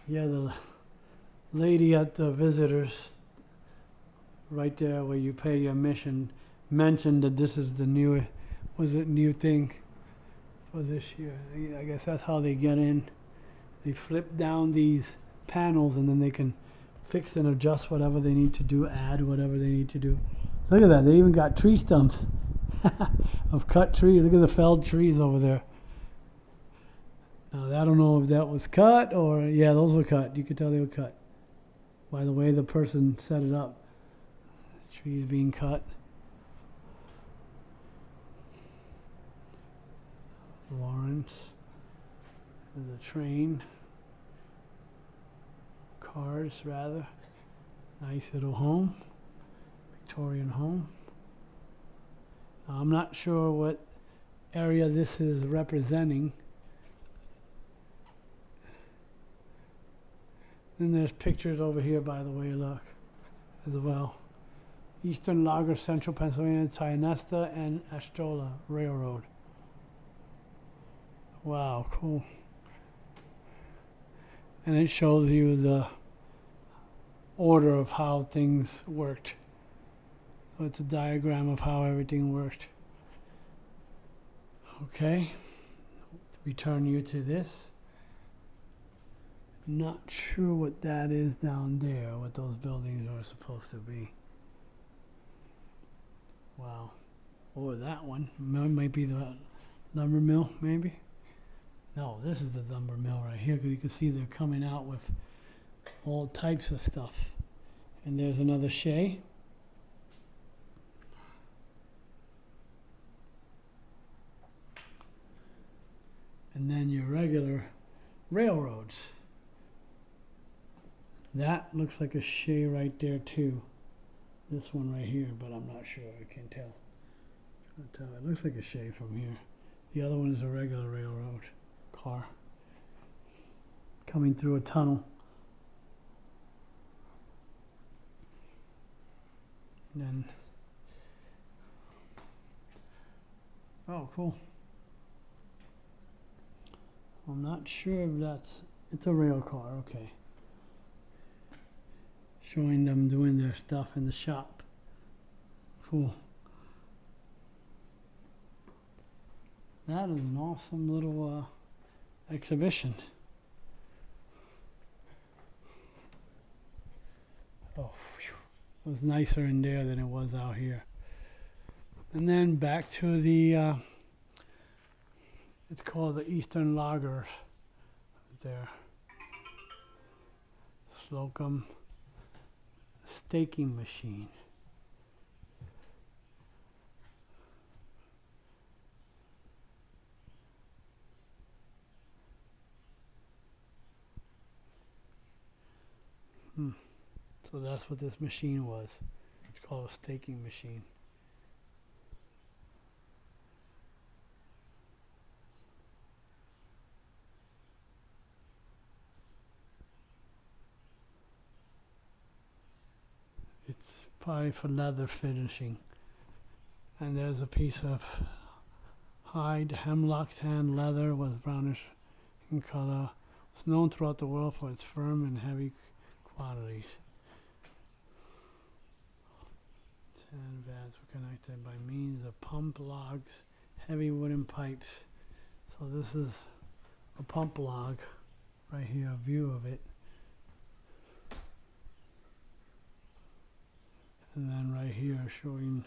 Yeah, the lady at the visitors, right there where you pay your admission, mentioned that this is the new, new thing for this year. I guess that's how they get in. They flip down these panels and then they can fix and adjust whatever they need to do, add whatever they need to do. Look at that, they even got tree stumps of cut trees. Look at the felled trees over there. Now, I don't know if that was cut or, yeah, those were cut. You could tell they were cut by the way the person set it up. The trees being cut. Lawrence. There's a train. Cars, rather. Nice little home. Victorian home. Now, I'm not sure what area this is representing. And there's pictures over here, by the way, look, as well. Eastern Logger, Central Pennsylvania, Tionesta, and Ashtola Railroad. Wow, cool. And it shows you the order of how things worked. So it's a diagram of how everything worked. Okay, return you to this. Not sure what that is down there, what those buildings are supposed to be. Wow. Or that one. Might be the lumber mill, maybe? No, this is the lumber mill right here, because you can see they're coming out with all types of stuff. And there's another Shay. And then your regular railroads. That looks like a Shay right there too. This one right here, but I'm not sure. I can't tell. It looks like a Shay from here. The other one is a regular railroad car coming through a tunnel. And then, oh, cool. I'm not sure if it's a rail car. Okay. Showing them doing their stuff in the shop. Cool. That is an awesome little exhibition. Oh, whew. It was nicer in there than it was out here. And then back to the, it's called the Eastern Loggers there. Slocum staking machine. So that's what this machine was. It's called a staking machine. It's probably for leather finishing. And there's a piece of hide, hemlock tan leather with brownish in color. It's known throughout the world for its firm and heavy qualities. vans were connected by means of pump logs, heavy wooden pipes. So this is a pump log right here, a view of it. And then right here showing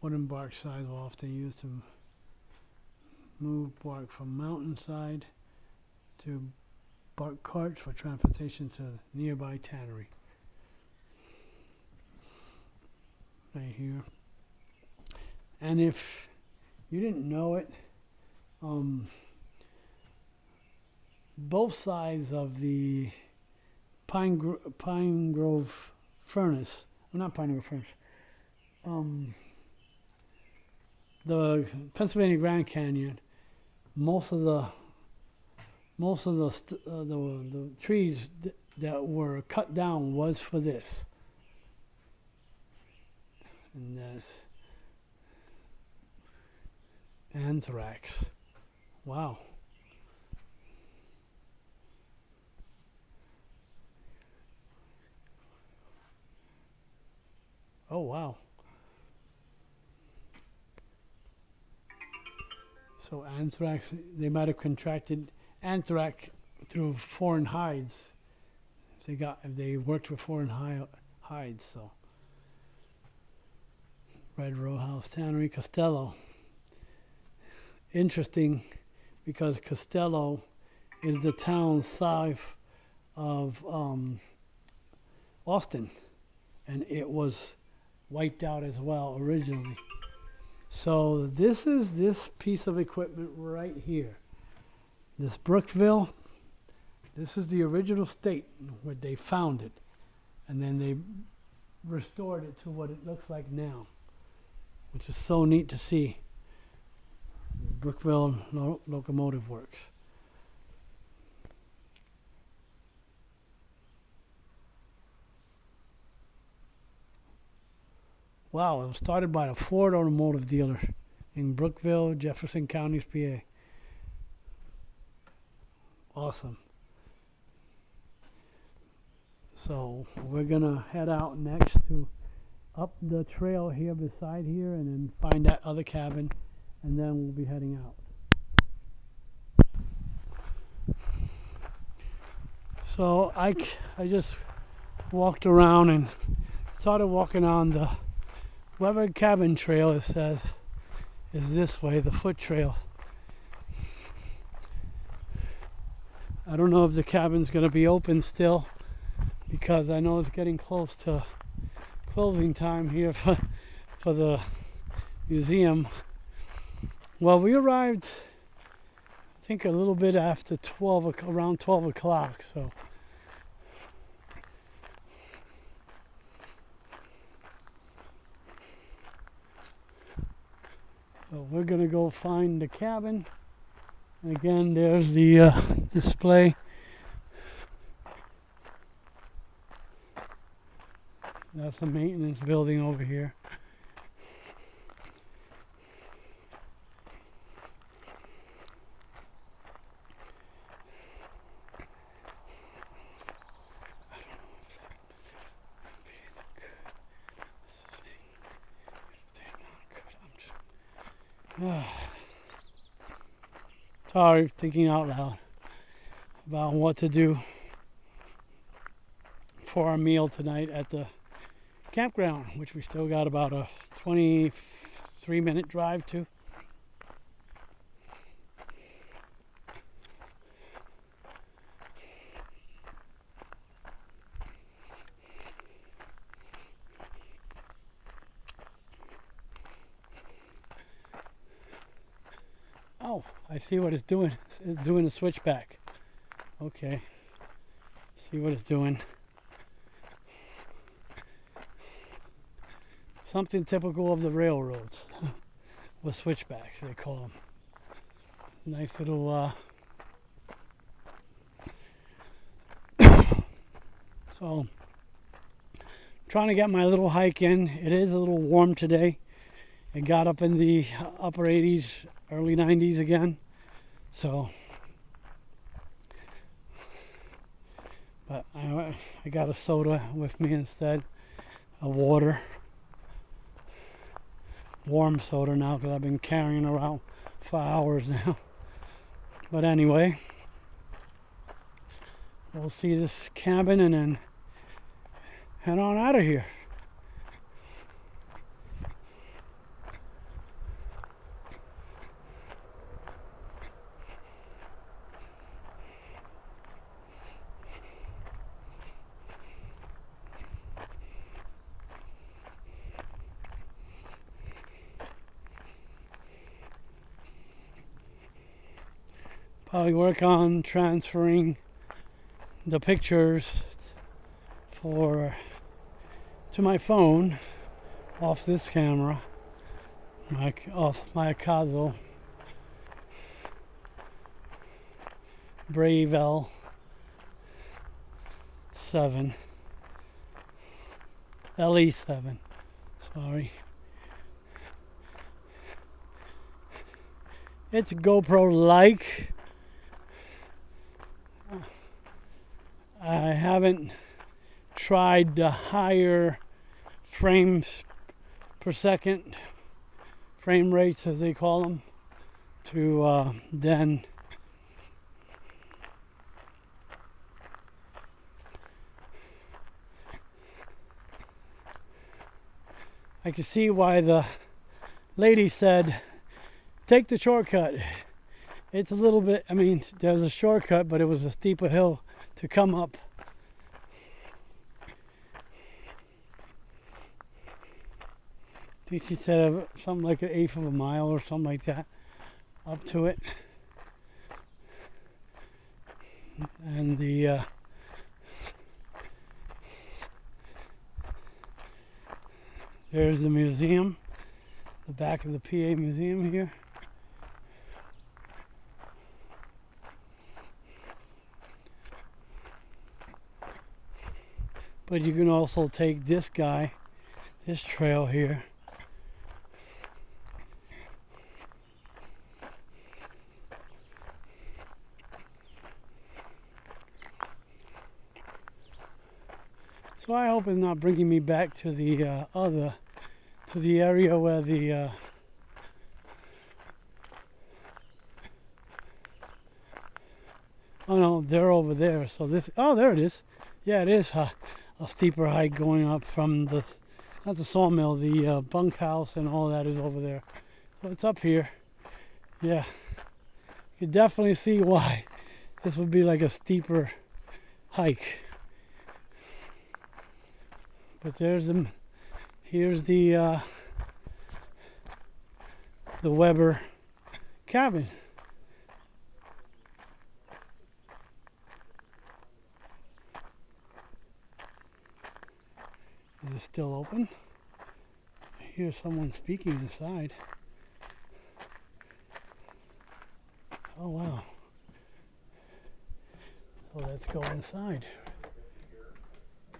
wooden bark sides were often used to move bark from mountainside to bark carts for transportation to nearby tannery. Right here. And if you didn't know it, both sides of the Pine Grove furnace, well, not Pine Grove furnace, the Pennsylvania Grand Canyon, most of the trees that were cut down was for this. And that's anthrax. Wow. Oh, wow. So anthrax, they might have contracted anthrax through foreign hides. If they worked with foreign hides, so. Red Row House Tannery, Costello. Interesting, because Costello is the town south of Austin, and it was wiped out as well originally. So this is this piece of equipment right here. This Brookville, this is the original state where they found it, and then they restored it to what it looks like now, which is so neat to see. Brookville Locomotive Works. Wow, it was started by a Ford automotive dealer in Brookville, Jefferson County, PA. Awesome. So we're gonna head out next to up the trail here beside here, and then find that other cabin, and then we'll be heading out. So I just walked around and started walking on the Webber cabin trail. It says is this way, the foot trail. I don't know if the cabin's going to be open still, because I know it's getting close to closing time here for the museum. Well, we arrived, I think, a little bit after 12, around 12 o'clock. So we're going to go find the cabin. And again, there's the display. That's the maintenance building over here. Sorry, thinking out loud about what to do for our meal tonight at the campground, which we still got about a 23-minute drive to. Oh, I see what it's doing. It's doing a switchback. Okay. See what it's doing. Something typical of the railroads. With switchbacks, they call them. Nice little so trying to get my little hike in. It is a little warm today. It got up in the upper 80s, early 90s again. So but I got a soda with me instead of water. warm soda now because I've been carrying it around for hours now. But anyway, we'll see this cabin and then head on out of here. Probably work on transferring the pictures to my phone off this camera, off my Kazo Brave L7 LE7. Sorry. It's GoPro-like. I haven't tried the higher frames per second, frame rates as they call them, to then I can see why the lady said take the shortcut. It's a little bit, I mean, there's a shortcut, but it was a steeper hill to come up. I think she said something like 1/8 of a mile or something like that up to it. And the there's the museum, the back of the PA museum here. But you can also take this trail here. So I hope it's not bringing me back to the area where the oh no, they're over there. So this, oh, there it is. Yeah, it is a steeper hike going up from the, not the sawmill, the bunk house and all that is over there. So it's up here. Yeah, you can definitely see why this would be like a steeper hike. But there's here's the Webber cabin. Is it still open? I hear someone speaking inside. Oh wow. So let's go inside.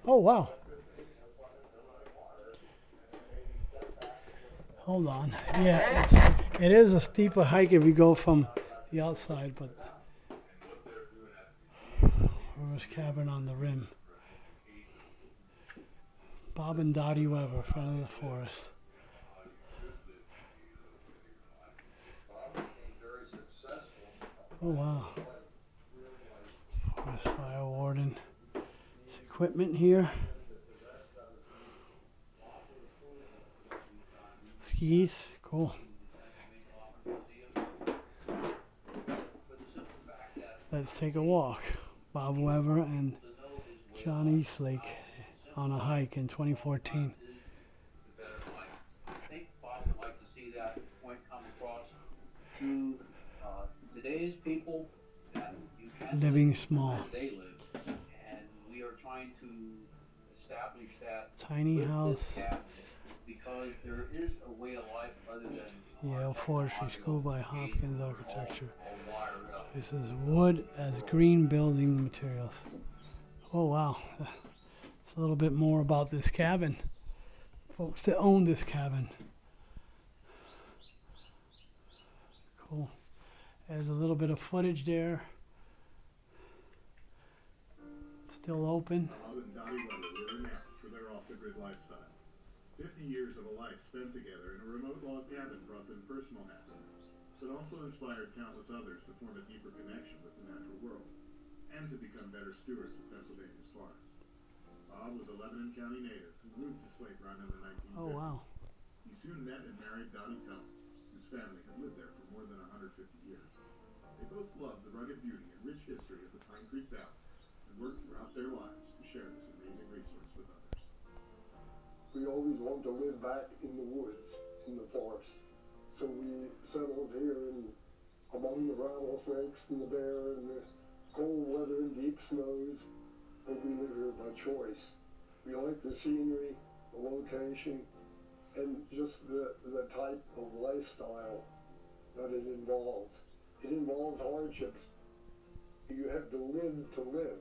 Oh wow. Hold on. Yeah, it is a steeper hike if you go from the outside, but there's cabin on the rim. Bob and Dotty Webber, front of the forest. Oh wow. Forest fire warden. There's equipment here. Skis, cool. Let's take a walk. Bob Webber and John Eastlake on a hike in 2014. I think Bob would like to see that point come across to today's people that you can living live small. as they live, and we are trying to establish that Tiny house. because there is a way of life other than Yale Forestry School by Hopkins Architecture. This is wood as green building materials. Oh wow. It's a little bit more about this cabin. Folks that own this cabin. Cool. There's a little bit of footage there. Still open. Bob and Dotty Webber live in that for their off-the-grid lifestyle. 50 years of a life spent together in a remote log cabin brought them personal happiness, but also inspired countless others to form a deeper connection with the natural world, and to become better stewards of Pennsylvania's forests. Bob was a Lebanon County native who moved to Slate Run in the 1950s. Oh, wow. He soon met and married Dotty Webber, whose family had lived there for more than 150 years. They both loved the rugged beauty and rich history of the Pine Creek Valley and worked throughout their lives to share this amazing resource with others. We always wanted to live back in the woods, in the forest. So we settled here among the rattlesnakes and the bear and the cold weather and deep snows, and we live here by choice. We like the scenery, the location, and just the type of lifestyle that it involves. It involves hardships. You have to live.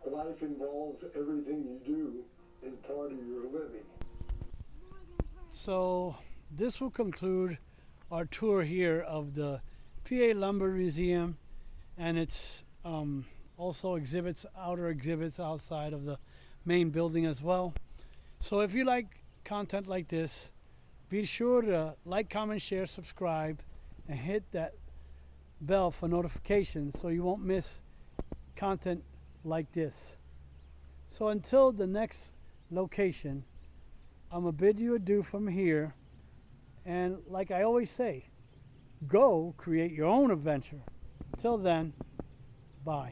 Life involves everything you do as part of your living. So this will conclude our tour here of the PA Lumber Museum, and it's also outer exhibits outside of the main building as well. So if you like content like this, be sure to like, comment, share, subscribe, and hit that bell for notifications so you won't miss content like this. So until the next location, I'm gonna bid you adieu from here, and like I always say, go create your own adventure. Till then, bye.